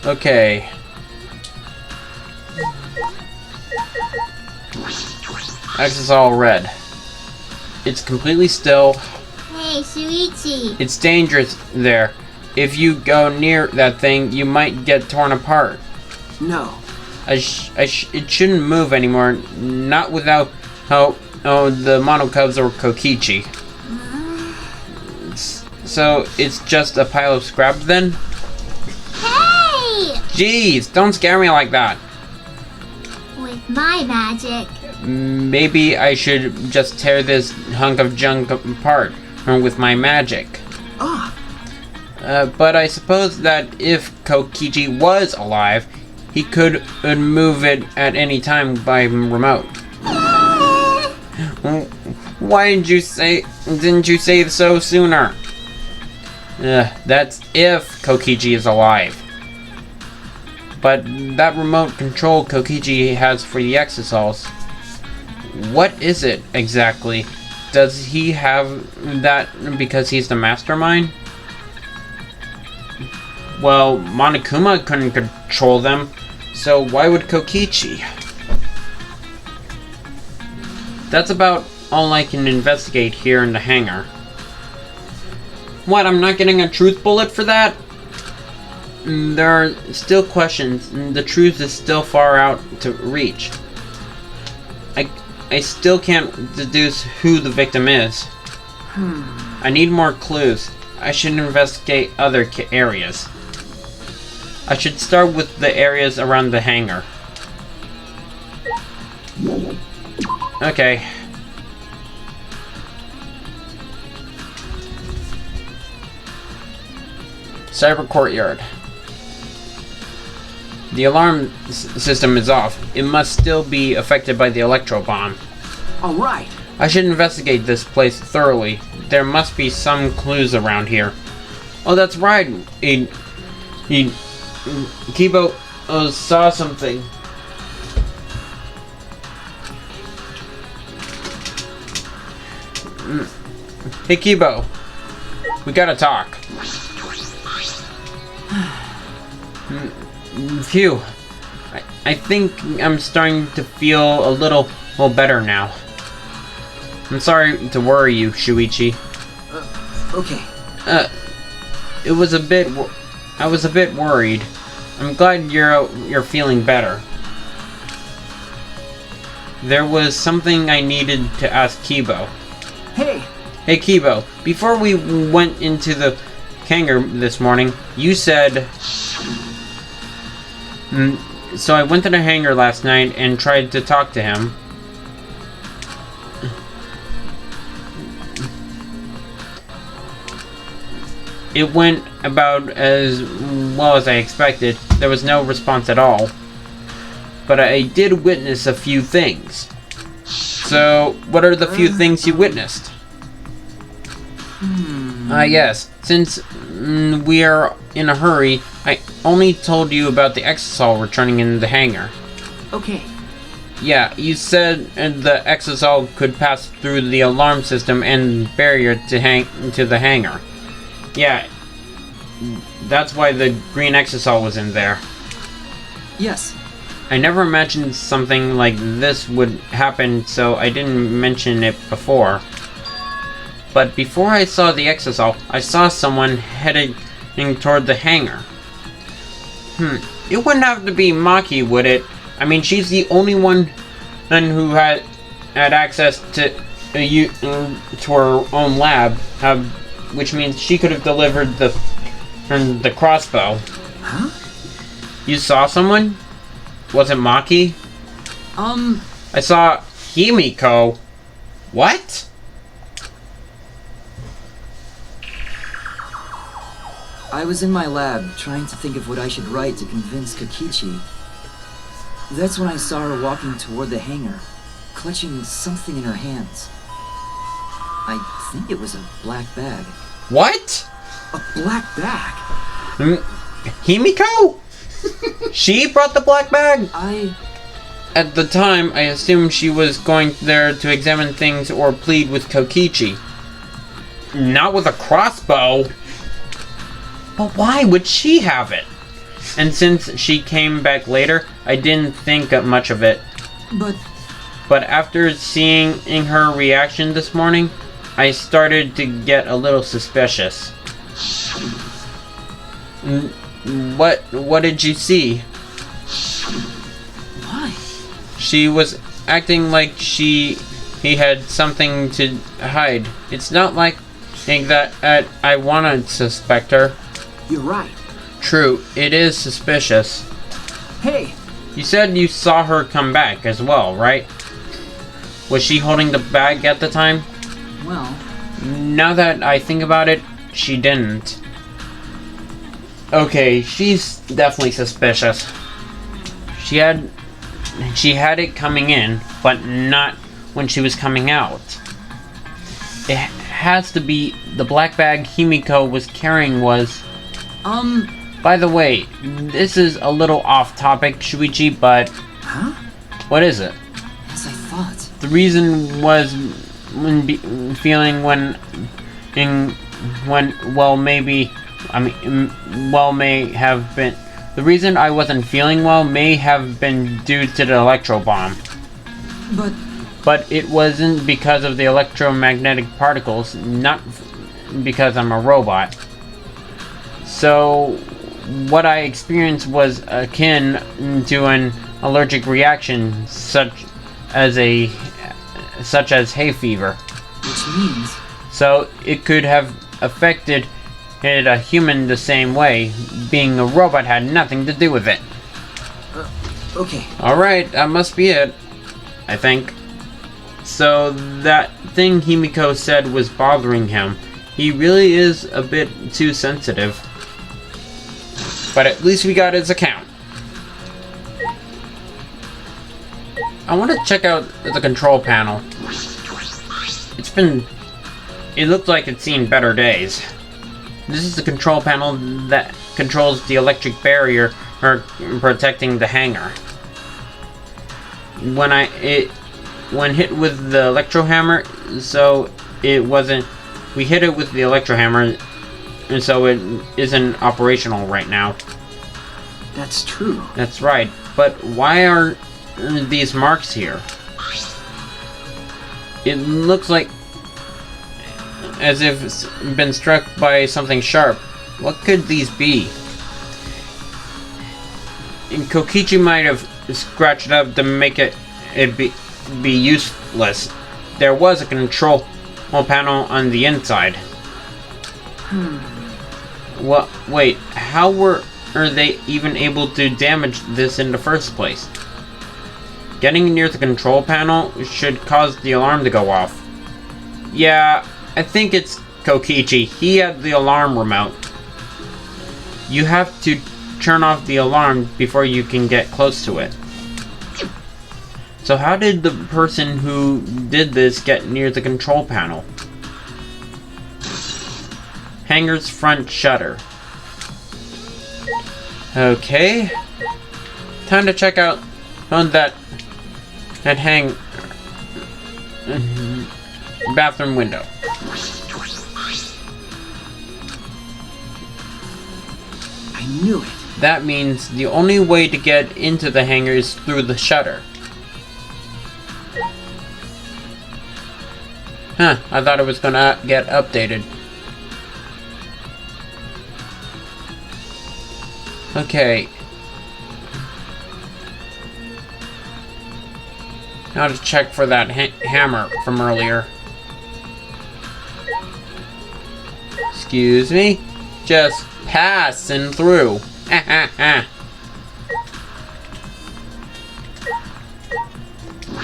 Okay. X is all red. It's completely still.
Hey, Shuichi.
It's dangerous there. If you go near that thing, you might get torn apart.
No.
It shouldn't move anymore. Not without the Monocubs or Kokichi. So it's just a pile of scrap then?
Hey!
Jeez, don't scare me like that.
With my magic.
Maybe I should just tear this hunk of junk apart with my magic.
Ah.
But I suppose that if Kokichi was alive, he could move it at any time by remote. Why didn't you say so sooner? That's if Kokichi is alive. But that remote control Kokichi has for the exosols, what is it exactly? Does he have that because he's the mastermind? Well, Monokuma couldn't control them, so why would Kokichi? That's about all I can investigate here in the hangar. What, I'm not getting a truth bullet for that? There are still questions, and the truth is still far out to reach. I still can't deduce who the victim is. I need more clues. I should investigate other areas. I should start with the areas around the hangar. Okay. Cyber Courtyard. The alarm system is off. It must still be affected by the electro bomb.
Alright.
I should investigate this place thoroughly. There must be some clues around here. Oh, that's right. Kibo saw something. Hey, Kibo. We gotta talk. Phew. I think I'm starting to feel a little better now. I'm sorry to worry you, Shuichi.
Okay.
It was a bit. I was a bit worried. I'm glad you're feeling better. There was something I needed to ask Kibo.
Hey.
Hey, Kibo. Before we went into the hangar this morning, you said. So I went to the hangar last night and tried to talk to him. It went about as well as I expected. There was no response at all. But I did witness a few things. So, what are the few things you witnessed? Yes. Since we are in a hurry, I only told you about the exosol returning in the hangar.
Okay.
Yeah, you said the exosol could pass through the alarm system and barrier to the hangar. Yeah, that's why the green exosol was in there.
Yes.
I never imagined something like this would happen, so I didn't mention it before. But before I saw the exosol, I saw someone heading toward the hangar. It wouldn't have to be Maki, would it? I mean, she's the only one who had access to her own lab, which means she could have delivered the crossbow.
Huh?
You saw someone? Was it Maki? I saw Himiko. What?
I was in my lab, trying to think of what I should write to convince Kokichi. That's when I saw her walking toward the hangar, clutching something in her hands. I think it was a black bag.
What?
A black bag?
Himiko? She brought the black bag? At the time, I assumed she was going there to examine things or plead with Kokichi. Not with a crossbow. But why would she have it? And since she came back later, I didn't think much of it. But after seeing her reaction this morning, I started to get a little suspicious. What did you see?
Why?
She was acting like he had something to hide. It's not like that I want to suspect her.
You're right.
True, it is suspicious.
Hey!
You said you saw her come back as well, right? Was she holding the bag at the time?
Well...
Now that I think about it, she didn't. Okay, she's definitely suspicious. She had it coming in, but not when she was coming out. has to be the black bag Himiko was carrying was... By the way, this is a little off topic, Shuichi, but...
Huh?
What is it?
As I thought.
The reason was the reason I wasn't feeling well may have been due to the electro bomb. But it wasn't because of the electromagnetic particles, not because I'm a robot. So, what I experienced was akin to an allergic reaction, such as hay fever.
Which means...
So, it could have affected a human the same way. Being a robot had nothing to do with it.
Okay.
Alright, that must be it. I think. So, that thing Himiko said was bothering him. He really is a bit too sensitive. But at least we got his account. I want to check out the control panel. It looked like it's seen better days. This is the control panel that controls the electric barrier protecting the hangar. When hit with the electro hammer, so it wasn't. We hit it with the electro hammer, and so it isn't operational right now.
That's true.
That's right. But why are these marks here? It looks like as if it's been struck by something sharp. What could these be? And Kokichi might have scratched it up to make it be useless. There was a control panel on the inside. Well, wait, how are they even able to damage this in the first place? Getting near the control panel should cause the alarm to go off. Yeah, I think it's Kokichi. He had the alarm remote. You have to turn off the alarm before you can get close to it. So how did the person who did this get near the control panel? Hangar's front shutter. Okay. Time to check out on that bathroom window.
I knew it.
That means the only way to get into the hangar is through the shutter. Huh, I thought it was gonna get updated. Okay. Now to check for that hammer from earlier. Excuse me? Just passing through.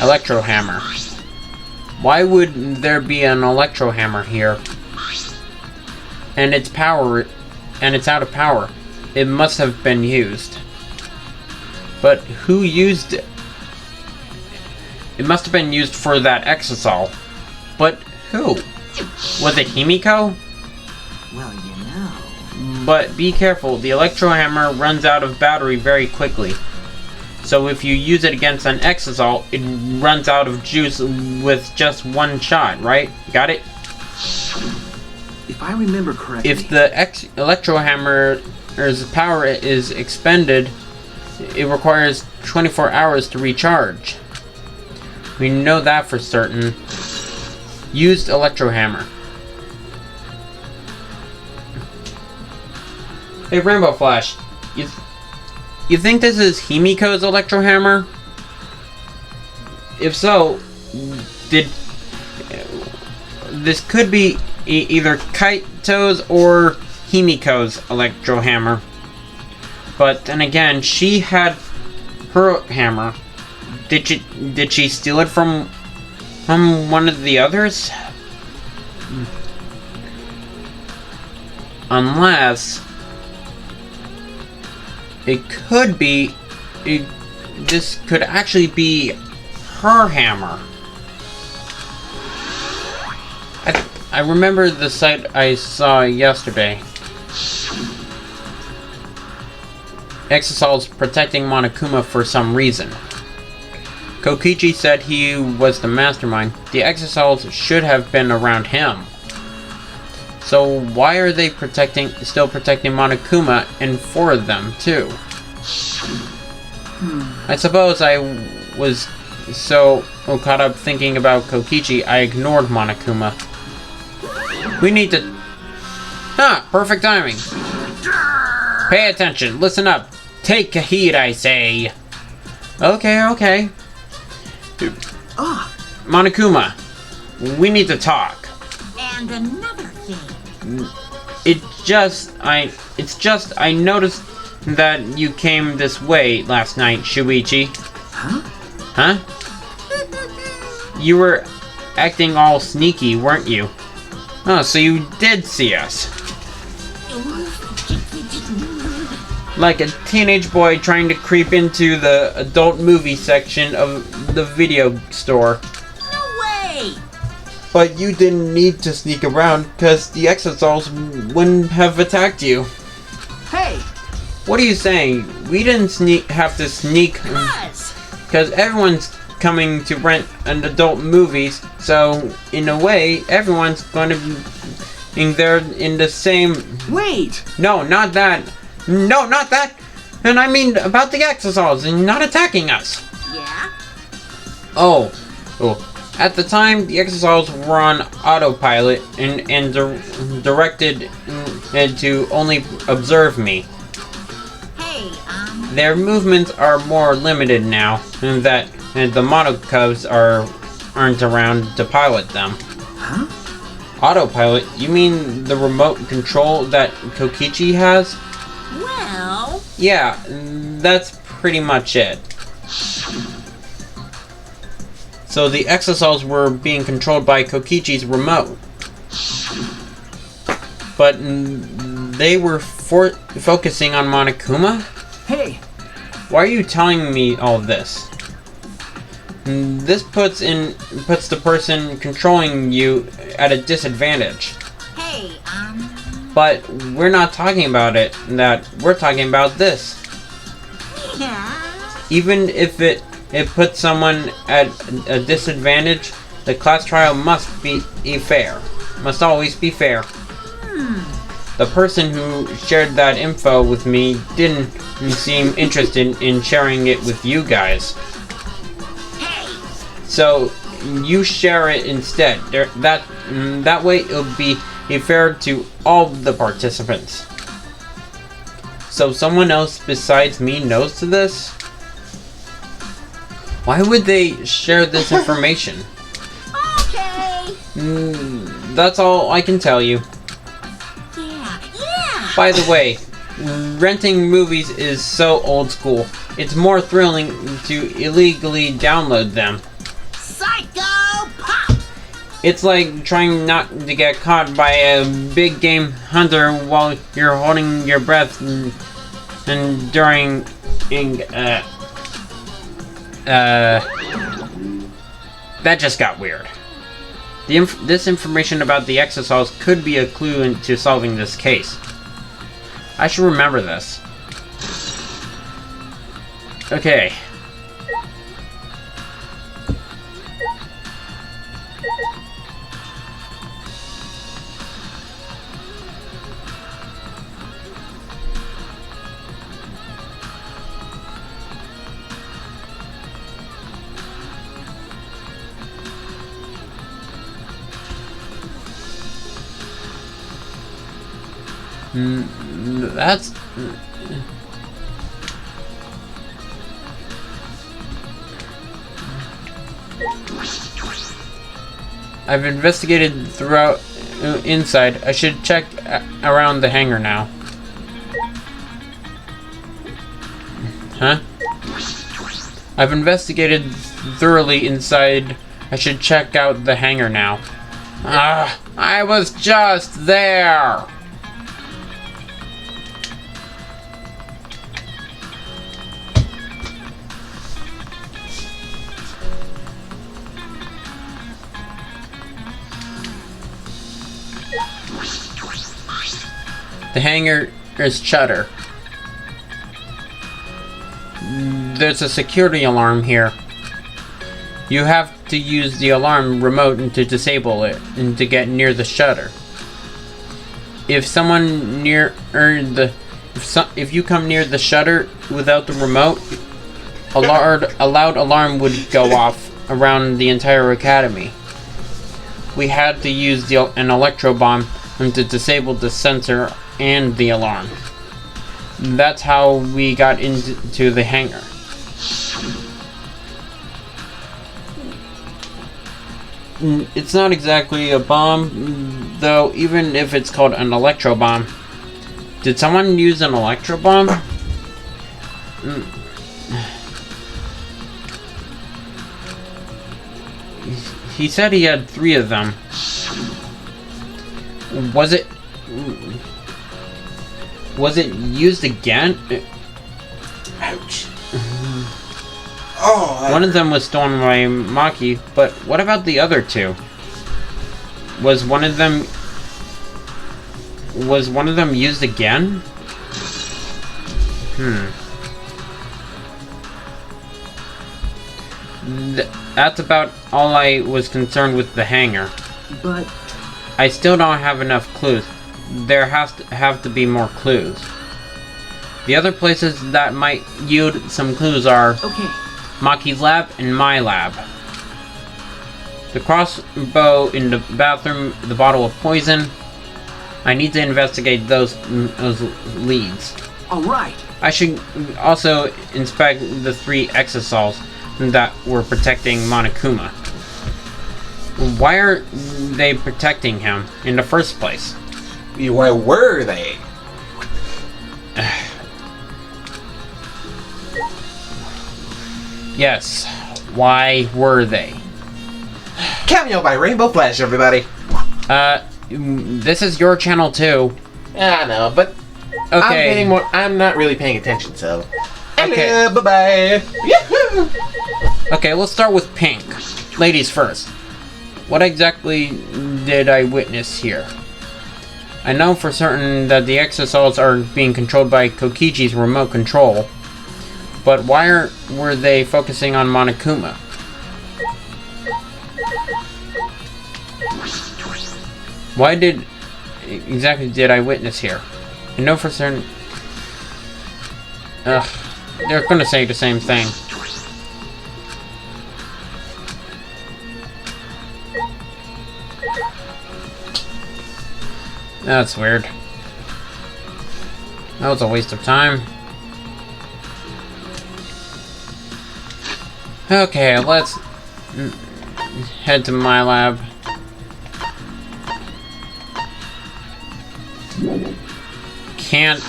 Electro hammer. Why would there be an electro hammer here? And it's out of power. It must have been used. But who used it? It must have been used for that exosol. But who? Was it Himiko?
Well, you know.
But be careful, the electro hammer runs out of battery very quickly. So if you use it against an exosol, it runs out of juice with just one shot, right? Got it?
If I remember correctly...
If the electro hammer's power is expended, it requires 24 hours to recharge. We know that for certain. Used electro hammer. Hey, Rainbow Flash, you think this is Himiko's electro hammer? If so, this could be either Kaito's or Himiko's electro hammer. But then again, she had her hammer. Did she steal it from one of the others? Unless it could be this could actually I remember the sight I saw yesterday. Exosols protecting Monokuma for some reason. Kokichi said he was the mastermind. The Exosols should have been around him. So why are they still protecting Monokuma and 4 of them too? I suppose I was so caught up thinking about Kokichi, I ignored Monokuma. We need to... perfect timing. Pay attention, listen up. Take heed, I say. Okay. Monokuma, we need to talk.
And another thing.
It's just I noticed that you came this way last night, Shuichi. Huh? You were acting all sneaky, weren't you? Oh, so you did see us. Like a teenage boy trying to creep into the adult movie section of the video store.
No way!
But you didn't need to sneak around, because the Exosols wouldn't have attacked you.
Hey!
What are you saying? We didn't have to sneak... Because everyone's coming to rent an adult movies, so in a way, everyone's going to be in there in the same...
Wait!
No, not that. No, not that! And I mean about the Exosols and not attacking us.
Yeah?
Oh. At the time, the Exosols were on autopilot and directed to only observe me.
Hey,
Their movements are more limited now, and that the Monocubs aren't around to pilot them.
Huh?
Autopilot? You mean the remote control that Kokichi has?
Well...
Yeah, that's pretty much it. So the Exosols were being controlled by Kokichi's remote. But they were focusing on Monokuma?
Hey!
Why are you telling me all this? This puts the person controlling you at a disadvantage.
Hey,
But we're not talking about it. We're talking about this.
Yeah?
Even if it puts someone at a disadvantage, the class trial must be fair. Must always be fair. The person who shared that info with me didn't seem interested in sharing it with you guys.
Hey!
So you share it instead. That way it'll be fair to all the participants. So someone else besides me knows to this? Why would they share this information?
Okay!
That's all I can tell you.
Yeah!
By the way, renting movies is so old school. It's more thrilling to illegally download them.
Psycho Pop!
It's like trying not to get caught by a big game hunter while you're holding your breath and during that just got weird. This information about the Exosols could be a clue into solving this case. I should remember this. Okay. That's... I've investigated throughout inside. I should check around the hangar now. Huh? I've investigated thoroughly inside. I should check out the hangar now. I was just there! The hangar is shutter. There's a security alarm here. You have to use the alarm remote to disable it and to get near the shutter. If someone near if you come near the shutter without the remote, a loud alarm would go off around the entire academy. We had to use an electro bomb to disable the sensor and the alarm. That's how we got into the hangar. It's not exactly a bomb, though, even if it's called an electro bomb. Did someone use an electro bomb? He said he had 3 of them. Was it used again?
Ouch. Oh,
one of them was stolen by Maki, but what about the other 2? Was one of them used again? That's about all I was concerned with the hangar.
But
I still don't have enough clues. There have to be more clues. The other places that might yield some clues are
okay.
Maki's lab and my lab. The crossbow in the bathroom, the bottle of poison. I need to investigate those leads.
All right.
I should also inspect the 3 exosols that were protecting Monokuma. Why are they protecting him in the first place?
Why were they?
Yes, why were they?
Cameo by Rainbow Flash, everybody.
This is your channel too.
I know, but
Okay.
I'm not really paying attention, so.
Okay.
Bye-bye. Yahoo!
Okay, let's start with Pink. Ladies first. What exactly did I witness here? I know for certain that the exosols are being controlled by Kokichi's remote control, but why were they focusing on Monokuma? What exactly did I witness here? I know for certain... Ugh, they're gonna say the same thing. That's weird. That was a waste of time. Okay, let's head to my lab. Can't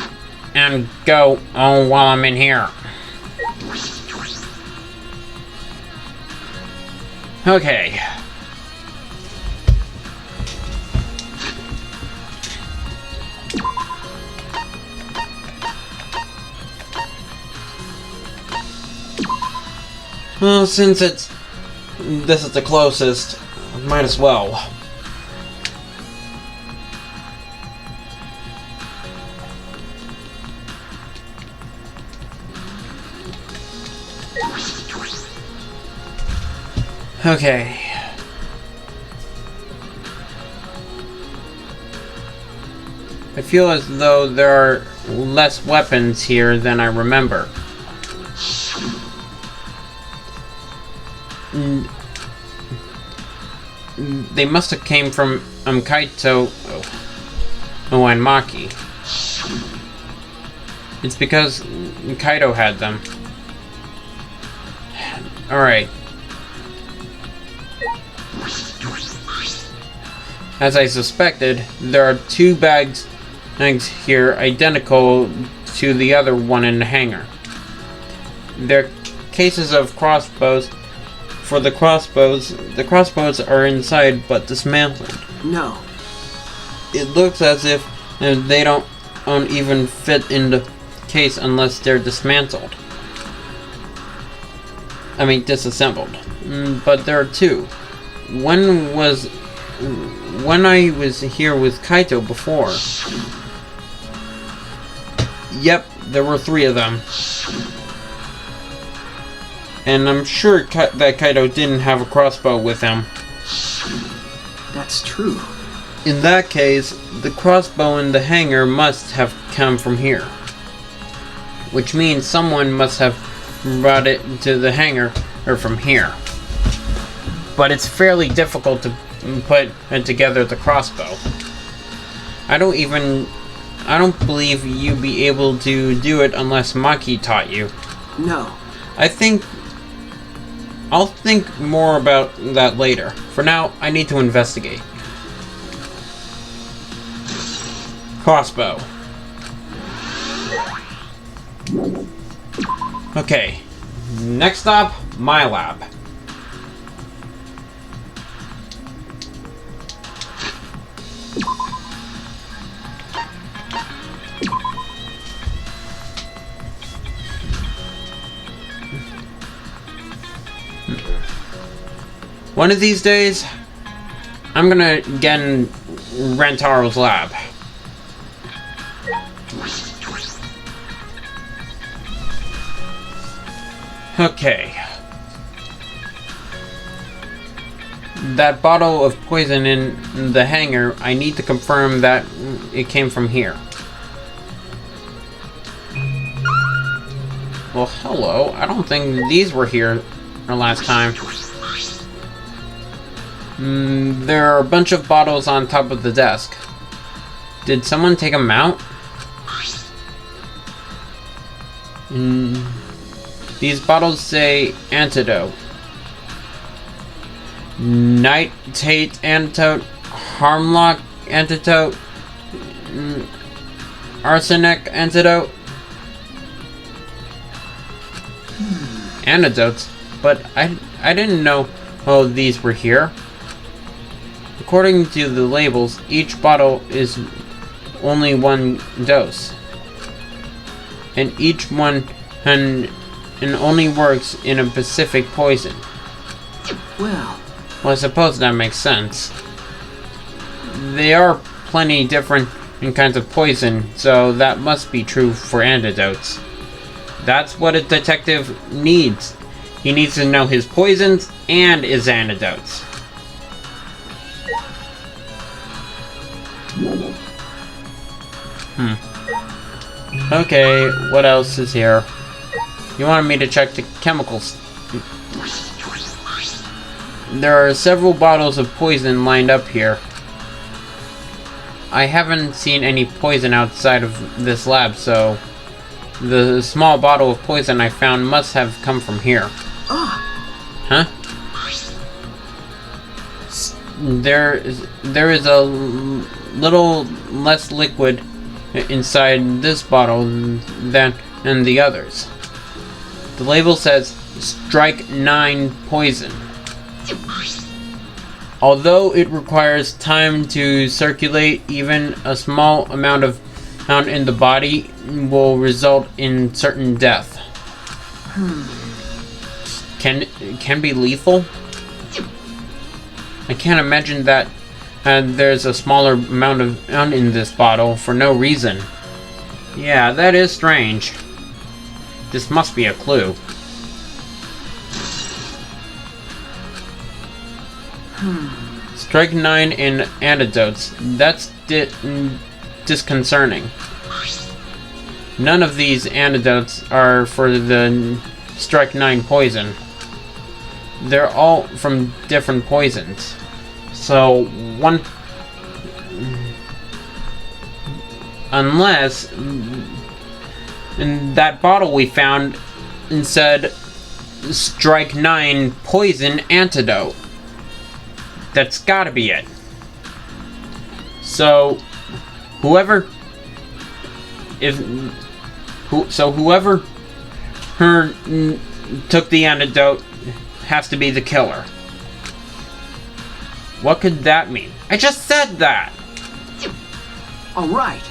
and go while I'm in here. Okay. Well, since this is the closest, might as well. Okay. I feel as though there are less weapons here than I remember. They must have came from Kaito and Maki. It's because Kaito had them. Alright. As I suspected, there are 2 bags here identical to the other one in the hangar. They're cases of crossbows. For the crossbows are inside but dismantled.
No.
It looks as if they don't even fit in the case unless they're dismantled. I mean, disassembled. But there are 2. When I was here with Kaito before, Yep, there were 3 of them. And I'm sure that Kaito didn't have a crossbow with him.
That's true.
In that case, the crossbow in the hangar must have come from here. Which means someone must have brought it to the hangar, or from here. But it's fairly difficult to put together the crossbow. I don't believe you'd be able to do it unless Maki taught you.
No.
I'll think more about that later. For now, I need to investigate. Crossbow. Okay. Next stop, my lab. One of these days, I'm gonna get in Rentaro's lab. Okay. That bottle of poison in the hangar, I need to confirm that it came from here. Well, hello. I don't think these were here last time. There are a bunch of bottles on top of the desk. Did someone take them out? These bottles say antidote. Nitrate antidote, harmlock antidote, arsenic antidote. Antidotes, but I didn't know these were here. According to the labels, each bottle is only 1 dose. And each one and only works in a specific poison.
Well,
I suppose that makes sense. There are plenty different kinds of poison, so that must be true for antidotes. That's what a detective needs. He needs to know his poisons and his antidotes. Okay, what else is here? You wanted me to check the chemicals. There are several bottles of poison lined up here. I haven't seen any poison outside of this lab, so the small bottle of poison I found must have come from here. Huh? There is a little less liquid inside this bottle than in the others. The label says Strike 9 poison. Although it requires time to circulate, even a small amount in the body will result in certain death. Can be lethal? I can't imagine that there's a smaller amount in this bottle for no reason. Yeah, that is strange. This must be a clue. Strike 9 in antidotes. That's disconcerting. None of these antidotes are for the Strike 9 poison. They're all from different poisons. So, unless in that bottle we found and said Strike 9 poison antidote. That's gotta be it. So, whoever took the antidote has to be the killer. What could that mean? I just said that!
alright.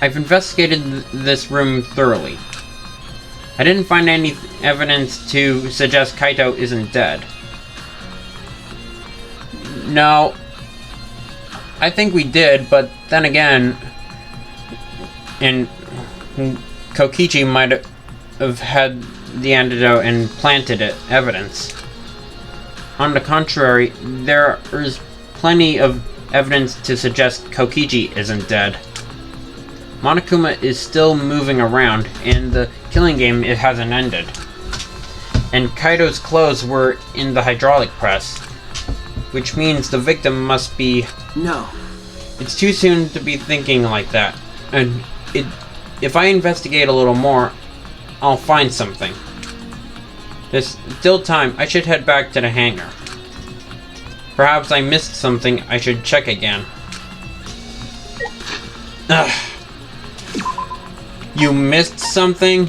I've investigated this room thoroughly. I didn't find any evidence to suggest Kaito isn't dead. No, I think we did, but then again, Kokichi might have had the antidote and planted it, evidence. On the contrary, there is plenty of evidence to suggest Kokichi isn't dead. Monokuma is still moving around, and the killing game it hasn't ended. And Kaito's clothes were in the hydraulic press, which means the victim must be...
No.
It's too soon to be thinking like that, and if I investigate a little more, I'll find something. There's still time. I should head back to the hangar. Perhaps I missed something. I should check again. Ugh. You missed something?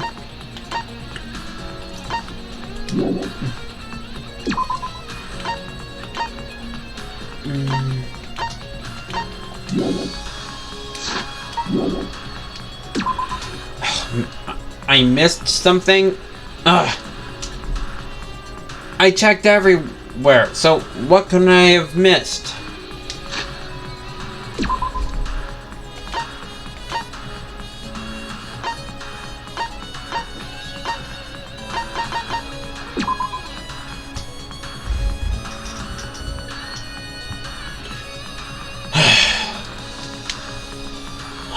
I missed something? Ugh. I checked everywhere, so what could I have missed?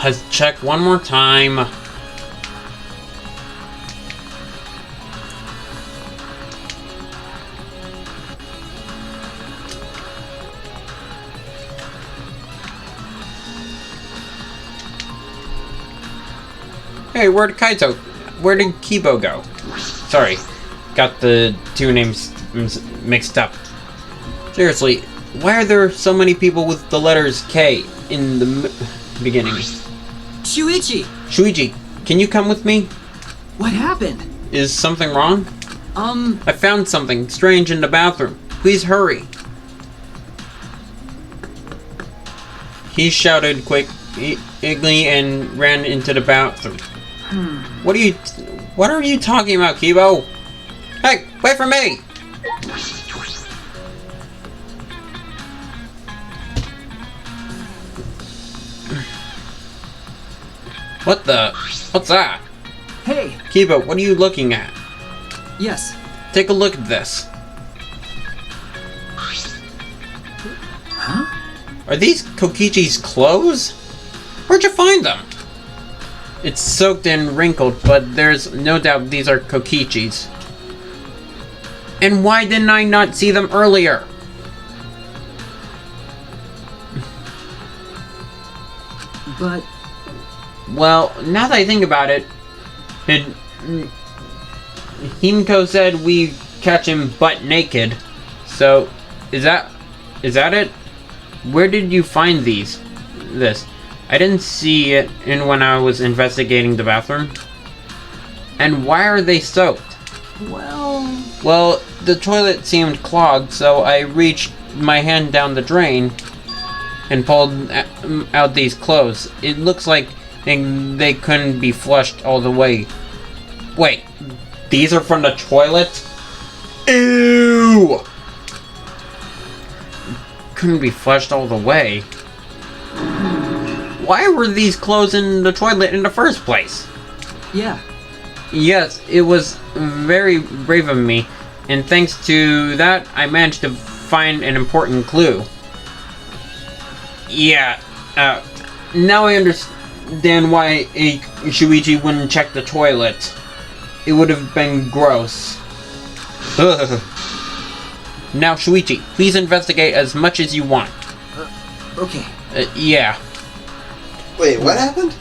Let's check one more time. Hey, where did Kaito? Where did Kibo go? Sorry, got the two names mixed up. Seriously, why are there so many people with the letters K in the beginning?
Shuichi!
Shuichi, can you come with me?
What happened?
Is something wrong? I found something strange in the bathroom. Please hurry. He shouted quickly and ran into the bathroom. What are you talking about, Kibo? Hey, wait for me! What's that?
Hey!
Kibo, what are you looking at?
Yes.
Take a look at this.
Huh?
Are these Kokichi's clothes? Where'd you find them? It's soaked and wrinkled, but there's no doubt these are Kokichi's. And why didn't I not see them earlier?
But...
Well, now that I think about it, Himiko said we catch him butt naked. So, is that it? Where did you find this? I didn't see it when I was investigating the bathroom. And why are they soaked? Well, the toilet seemed clogged, so I reached my hand down the drain and pulled out these clothes. It looks like they couldn't be flushed all the way. Wait, these are from the toilet? Ew! Couldn't be flushed all the way. Why were these clothes in the toilet in the first place?
Yeah.
Yes, it was very brave of me, and thanks to that, I managed to find an important clue. Yeah, now I understand why Shuichi wouldn't check the toilet. It would have been gross. Ugh. Now, Shuichi, please investigate as much as you want.
Okay.
Yeah.
Wait, what happened?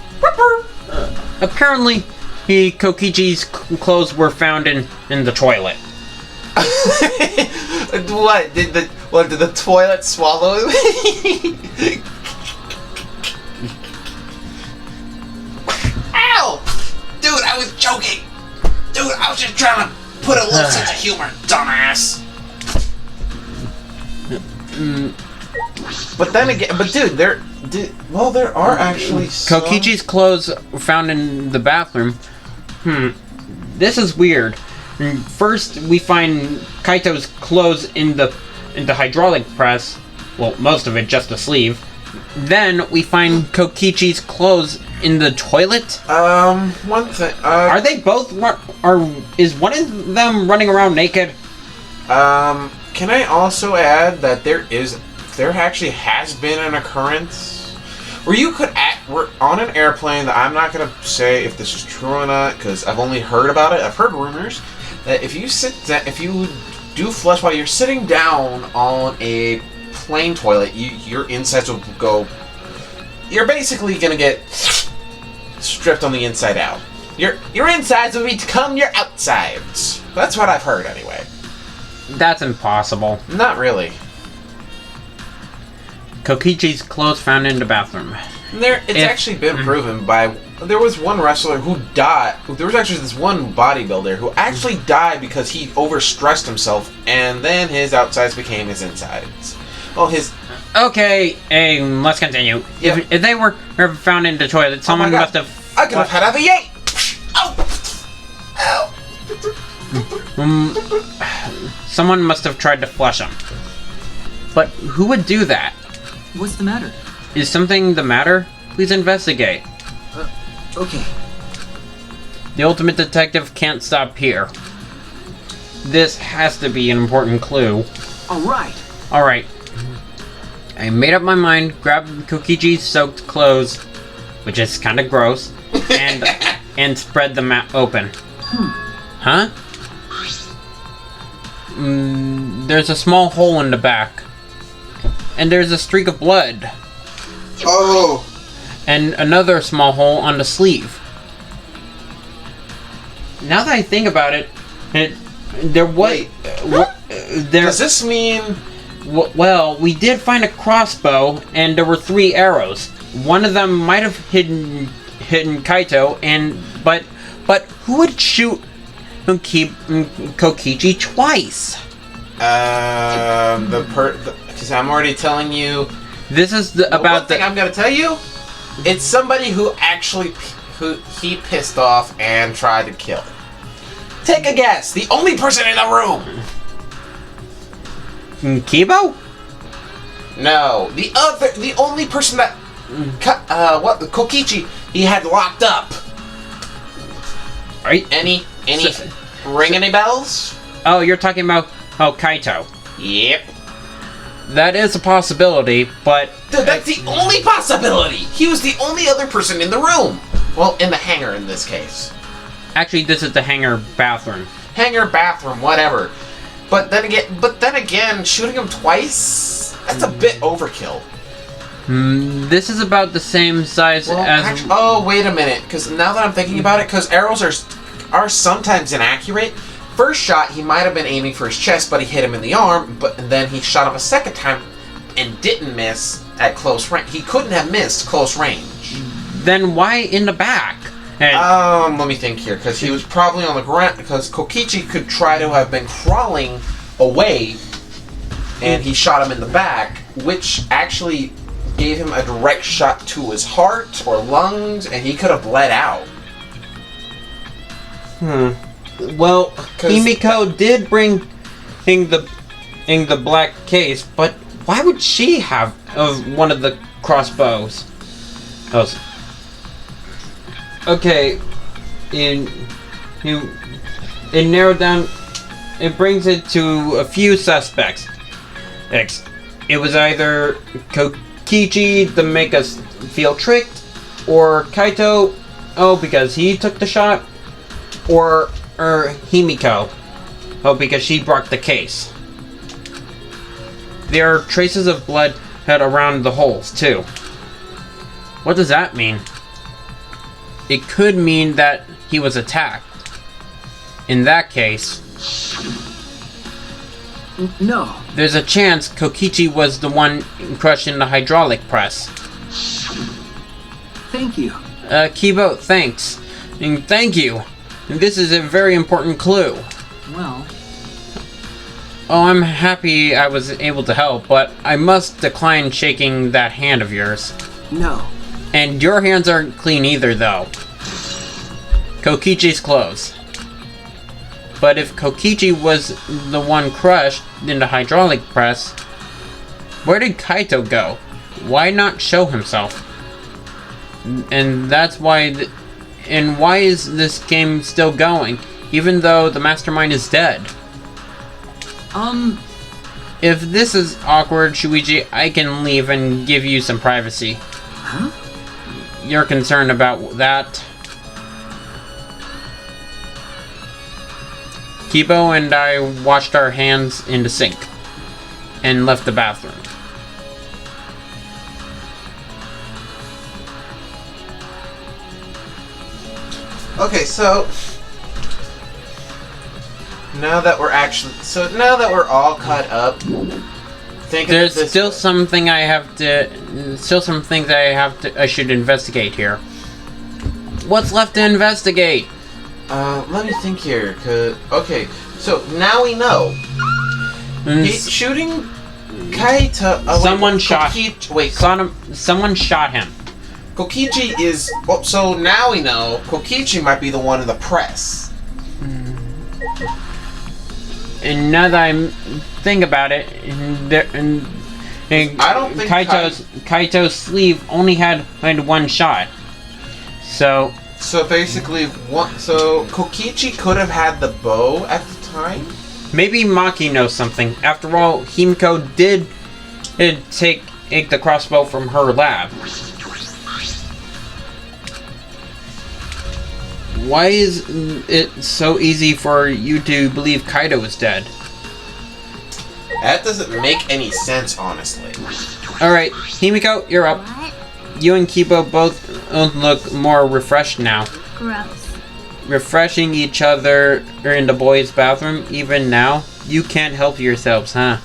Apparently, Kokichi's clothes were found in the toilet.
What? Did the toilet swallow it? Ow! Dude, I was joking! Dude, I was just trying to put a little sense of humor, dumbass! But then again, dude, there are actually some...
Kokichi's clothes were found in the bathroom. This is weird. First, we find Kaito's clothes in the hydraulic press. Well, most of it, just the sleeve. Then we find Kokichi's clothes in the toilet.
One thing.
Are they both? Is one of them running around naked?
Can I also add that there actually has been an occurrence where you could we're on an airplane that I'm not gonna say if this is true or not because I've only heard about it. I've heard rumors that if you do flush while you're sitting down on a plane toilet, your insides will go. You're basically gonna get stripped on the inside out. Your insides will become your outsides. That's what I've heard anyway.
That's impossible.
Not really.
Kokichi's clothes found in the bathroom.
It's actually been proven by. There was one wrestler who died. There was actually this one bodybuilder who actually died because he overstressed himself, and then his outsides became his insides. Well, his.
Okay, let's continue.
Yeah.
If they were found in the toilet, someone must have.
I could have had a V8. Ow!
Someone must have tried to flush them. But who would do that?
What's the matter?
Is something the matter? Please investigate.
Okay.
The ultimate detective can't stop here. This has to be an important clue. Alright. I made up my mind, grabbed Kokichi's soaked clothes, which is kind of gross, and spread them open. Huh? There's a small hole in the back. And there's a streak of blood.
Oh!
And another small hole on the sleeve. Now that I think about it,
Does this mean...
Well, we did find a crossbow, and there were 3 arrows. One of them might have hidden Kaito, but who would shoot Kokichi twice?
Because I'm already telling you.
This is
One thing I'm gonna tell you. It's somebody who he pissed off and tried to kill. Take a guess. The only person in the room.
Kibo?
No, the only person that Kokichi he had locked up.
Right?
Any ring any bells?
Oh, you're talking about Kaito.
Yep.
That is a possibility, but
Dude, that's the only possibility. He was the only other person in the room. Well, in the hangar in this case.
actually this is the hangar bathroom.
Hangar bathroom, whatever. But then again, shooting him twice? That's a bit overkill.
This is about the same size as...
oh, wait a minute. Because now that I'm thinking about it, because arrows are sometimes inaccurate. First shot, he might have been aiming for his chest, but he hit him in the arm. And then he shot him a second time and didn't miss at close range. He couldn't have missed close range.
Then why in the back?
And let me think here, because he was probably on the ground. Because Kokichi could try to have been crawling away, and he shot him in the back, which actually gave him a direct shot to his heart or lungs, and he could have bled out.
Well, Himiko did bring in the black case, but why would she have one of the crossbows? Okay, it narrowed down. It brings it to a few suspects. It was either Kokichi to make us feel tricked, or Kaito, because he took the shot, or Himiko, because she brought the case. There are traces of blood around the holes, too. What does that mean? It could mean that he was attacked. In that case...
No.
There's a chance Kokichi was the one crushed in the hydraulic press.
Thank you.
Kibo, thanks. And thank you. This is a very important clue.
Well...
Oh, I'm happy I was able to help, but I must decline shaking that hand of yours.
No.
And your hands aren't clean either, though. Kokichi's clothes. But if Kokichi was the one crushed in the hydraulic press, where did Kaito go? why not show himself? And that's why... and why is this game still going, even though the mastermind is dead? If this is awkward, Shuichi, I can leave and give you some privacy.
Huh?
You're concerned about that? Kibo and I washed our hands in the sink and left the bathroom.
Okay, so now that we're all caught up,
There's still something I have to. Still some things I should investigate here. What's left to investigate?
Let me think here. Okay, so now we know. He's shooting Kaito.
Someone shot. Someone shot him.
Kokichi is. Oh, so now we know Kokichi might be the one in the press.
And now that I think about it,
I don't think
Kaito's sleeve only had one shot. So
basically, so Kokichi could have had the bow at the time.
Maybe Maki knows something. After all, Himiko did take the crossbow from her lab. Why is it so easy for you to believe Kaito is dead?
That doesn't make any sense, honestly.
Alright, Himiko, you're up.
What?
You and Kibo both look more refreshed now.
Gross.
Refreshing each other in the boys' bathroom, even now? You can't help yourselves, huh?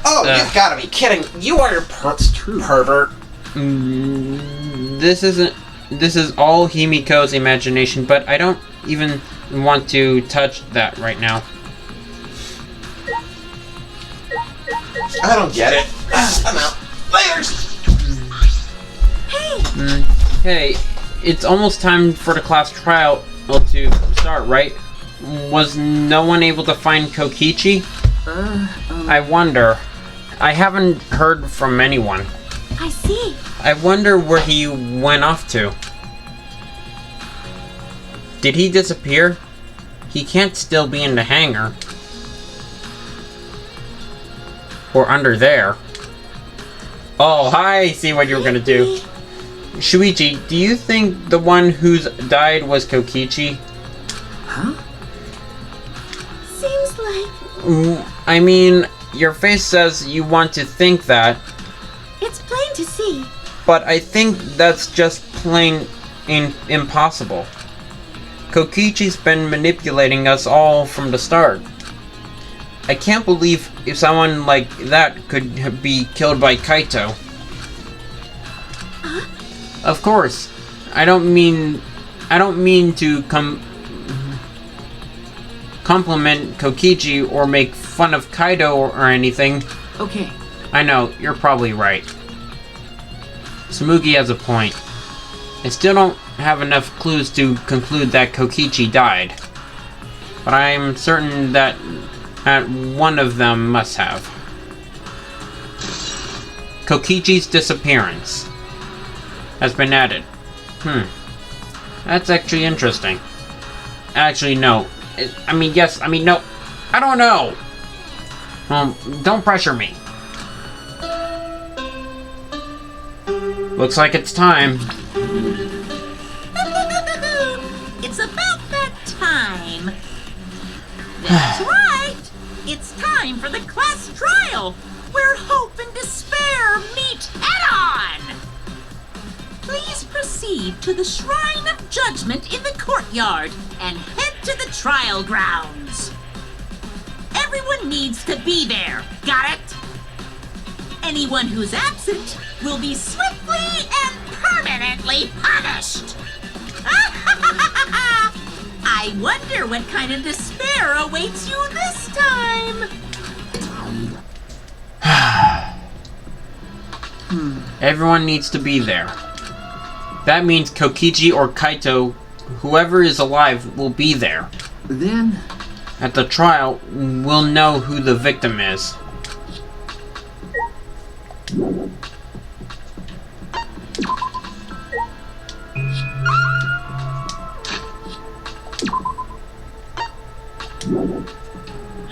Oh, you've gotta be kidding. You are pervert.
This is all Himiko's imagination, but I don't even want to touch that right now.
I don't get it. I'm out. Laters!
Hey, it's almost time for the class trial to start, right? Was no one able to find Kokichi? I wonder. I haven't heard from anyone.
I see.
I wonder where he went off to. Did he disappear? He can't still be in the hangar. Or under there. Oh, I see what you were gonna do. Shuichi, do you think the one who's died was Kokichi?
Huh?
Seems like
I mean, your face says you want to think that,
it's plain to see.
but I think that's just plain impossible. Kokichi's been manipulating us all from the start. I can't believe if someone like that could be killed by Kaito. Of course, I don't mean to compliment Kokichi or make fun of Kaito or anything.
Okay.
I know, you're probably right. Smugi has a point. I still don't have enough clues to conclude that Kokichi died. But I'm certain that one of them must have. Kokichi's disappearance has been added. That's actually interesting. Actually, no. I mean, yes. I mean, no. I don't know. Don't pressure me. Looks like it's time.
It's about that time. That's right. It's time for the class trial, where hope and despair meet head-on. Please proceed to the Shrine of Judgment in the courtyard and head to the trial grounds. Everyone needs to be there. Got it? Anyone who's absent will be swiftly and permanently punished. I wonder what kind of despair awaits you this time.
Everyone needs to be there. That means Kokichi or Kaito, whoever is alive, will be there.
Then...
At the trial, we'll know who the victim is.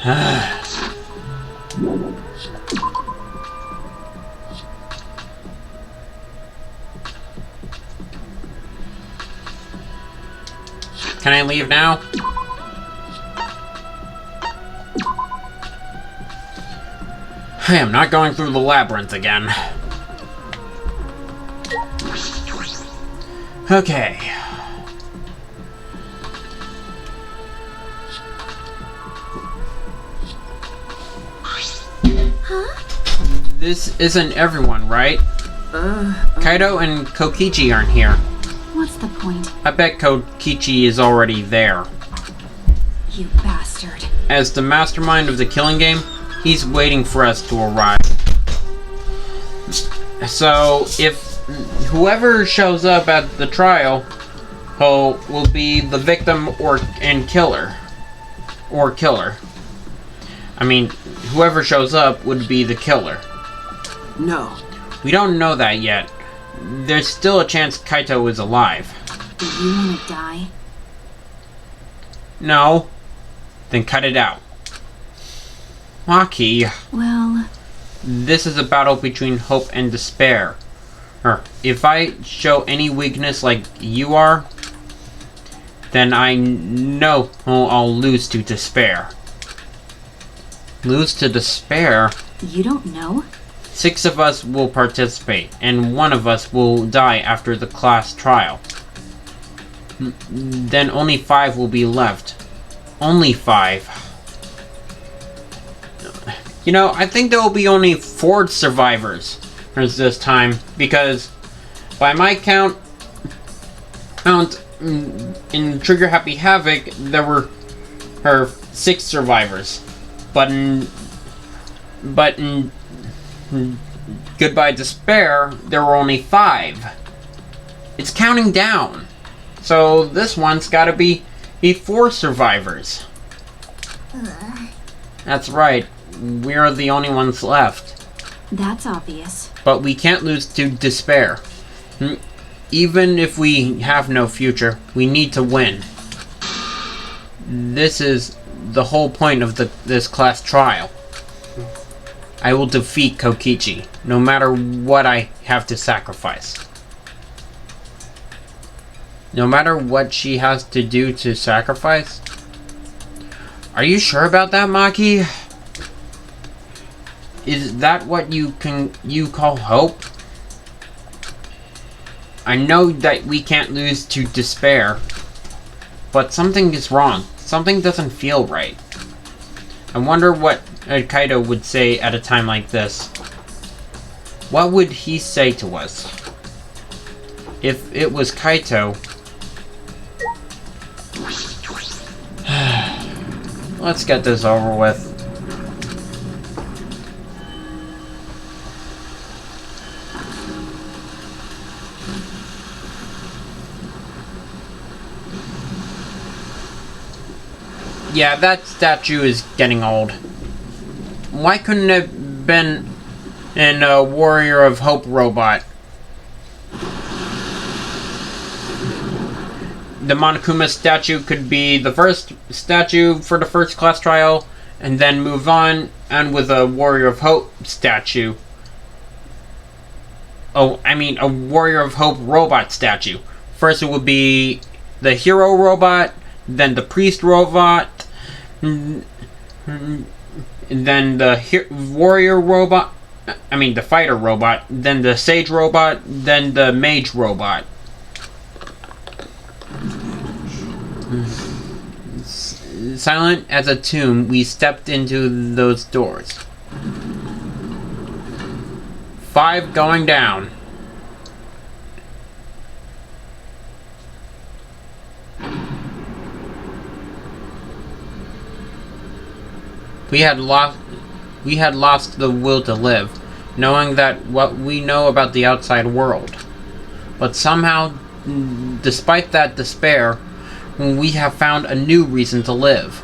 Can I leave now? I am not going through the labyrinth again. Okay.
Huh?
This isn't everyone, right? Kaito and Kokichi aren't here.
What's the point?
I bet Kokichi is already there.
You bastard.
As the mastermind of the killing game, he's waiting for us to arrive. So, if whoever shows up at the trial will be the victim or killer. I mean, whoever shows up would be the killer.
No.
We don't know that yet. There's still a chance Kaito is alive.
Do you want to die?
No. Then cut it out. Maki,
Well,
this is a battle between hope and despair. If I show any weakness like you are, then I know I'll lose to despair. Lose to despair?
you don't know?
6 of us will participate, and 1 of us will die after the class trial. Then only 5 will be left. Only 5. You know, I think there will be only 4 survivors this time, because by my count, in Trigger Happy Havoc, there were 6 survivors. But in Goodbye Despair, there were only 5. It's counting down. So this one's gotta be 4 survivors. That's right. We're the only ones left.
That's obvious.
But we can't lose to despair. Even if we have no future, we need to win. This is the whole point of this class trial. I will defeat Kokichi, no matter what I have to sacrifice. No matter what she has to do to sacrifice? Are you sure about that, Maki? Is that what you call hope? I know that we can't lose to despair, but something is wrong. Something doesn't feel right. I wonder what Kaito would say at a time like this. What would he say to us? If it was Kaito... Let's get this over with. Yeah, that statue is getting old. Why couldn't it have been in a Warrior of Hope robot? The Monokuma statue could be the first statue for the first class trial, and then move on, and with a Warrior of Hope statue. Oh, I mean a Warrior of Hope robot statue. First it would be the hero robot, then the priest robot, and then the warrior robot, I mean the fighter robot, then the sage robot, then the mage robot. Silent as a tomb, we stepped into those doors. 5 going down. We had lost the will to live, knowing that what we know about the outside world. But somehow, despite that despair, we have found a new reason to live.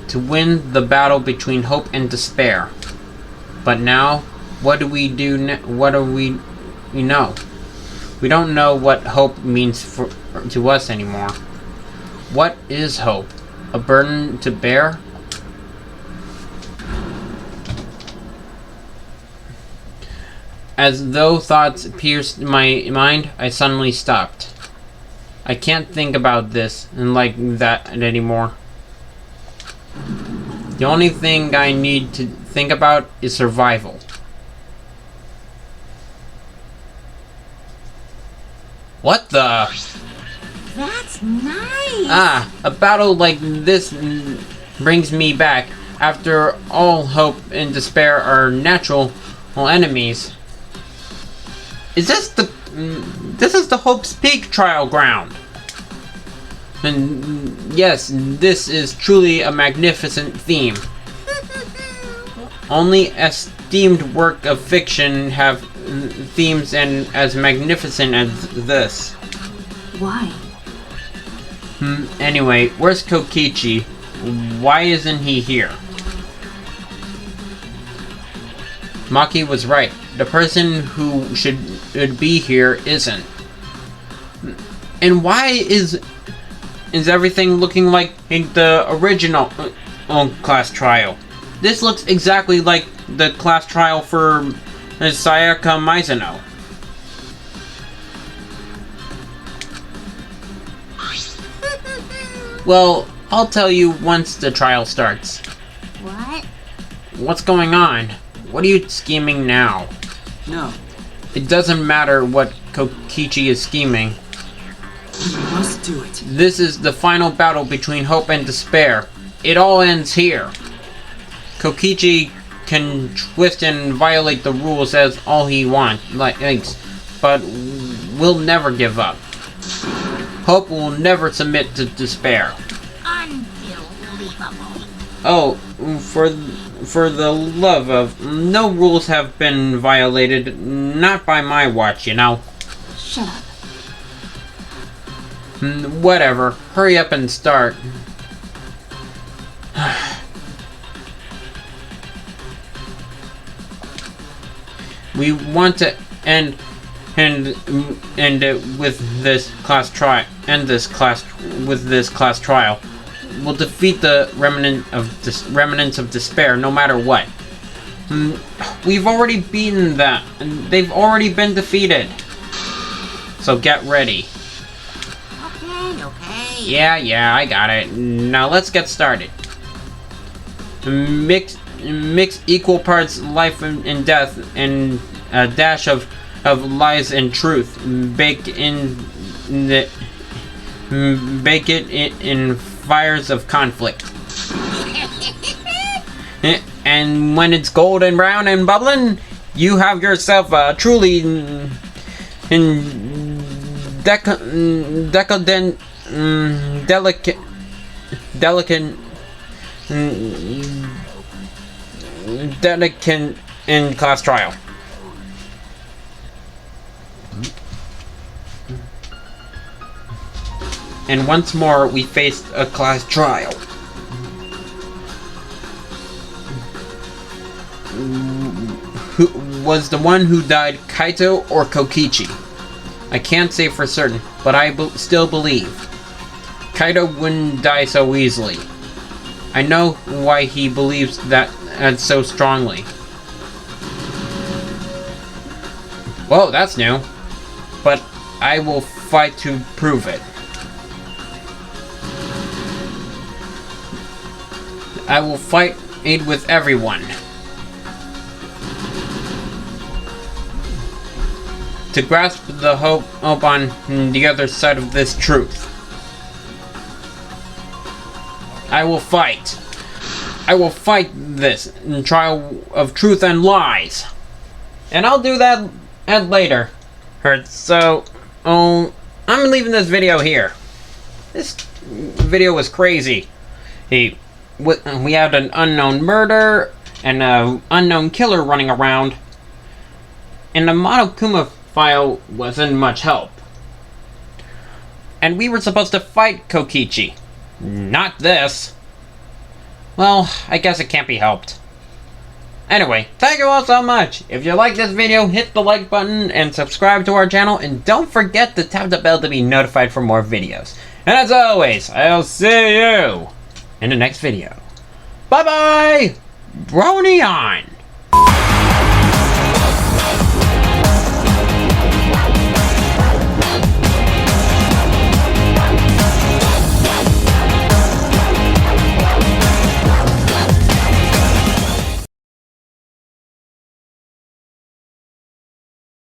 To win the battle between hope and despair. But now, what do we do? What do we know? We don't know what hope means to us anymore. What is hope? A burden to bear? As though thoughts pierced my mind, I suddenly stopped. I can't think about this and like that anymore. The only thing I need to think about is survival. What the?
That's nice.
Ah, a battle like this brings me back. After all, hope and despair are natural enemies. Is this the... this is the Hope's Peak trial ground. And yes, this is truly a magnificent theme. Only esteemed work of fiction have themes and as magnificent as this.
Why?
Anyway, where's Kokichi? Why isn't he here? Maki was right. The person who should be here isn't. And why is everything looking like the original class trial? This looks exactly like the class trial for Sayaka Mizuno. Well, I'll tell you once the trial starts.
What?
What's going on? What are you scheming now?
No,
It doesn't matter what Kokichi is scheming.
we must do it.
This is the final battle between hope and despair. It all ends here. Kokichi can twist and violate the rules as all he likes, but we'll never give up. Hope will never submit to despair.
Unbelievable.
Oh, for the love of... no rules have been violated. Not by my watch, you know.
Shut up.
Whatever. Hurry up and start. We want to end it with this class trial. End this class with this class trial. We'll defeat the remnants of despair, no matter what. We've already beaten that, and they've already been defeated. So get ready.
Okay.
Yeah, I got it. Now let's get started. Mix equal parts life and death, and a dash of lies and truth. Bake it in fires of conflict. And when it's golden brown and bubbling, you have yourself a truly decadent, delicate in class trial. And once more, we faced a class trial. Who was the one who died, Kaito or Kokichi? I can't say for certain, but I still believe. Kaito wouldn't die so easily. I know why he believes that so strongly. Whoa, that's new. But I will fight to prove it. I will fight it with everyone. To grasp the hope on the other side of this truth. I will fight. I will fight this trial of truth and lies. And I'll do that later. So, I'm leaving this video here. This video was crazy. We had an unknown murder and an unknown killer running around. And the Monokuma file wasn't much help. And we were supposed to fight Kokichi. Not this. Well, I guess it can't be helped. Anyway, thank you all so much. If you like this video, hit the like button and subscribe to our channel. And don't forget to tap the bell to be notified for more videos. And as always, I'll see you in the next video. Bye-bye! Bronie on!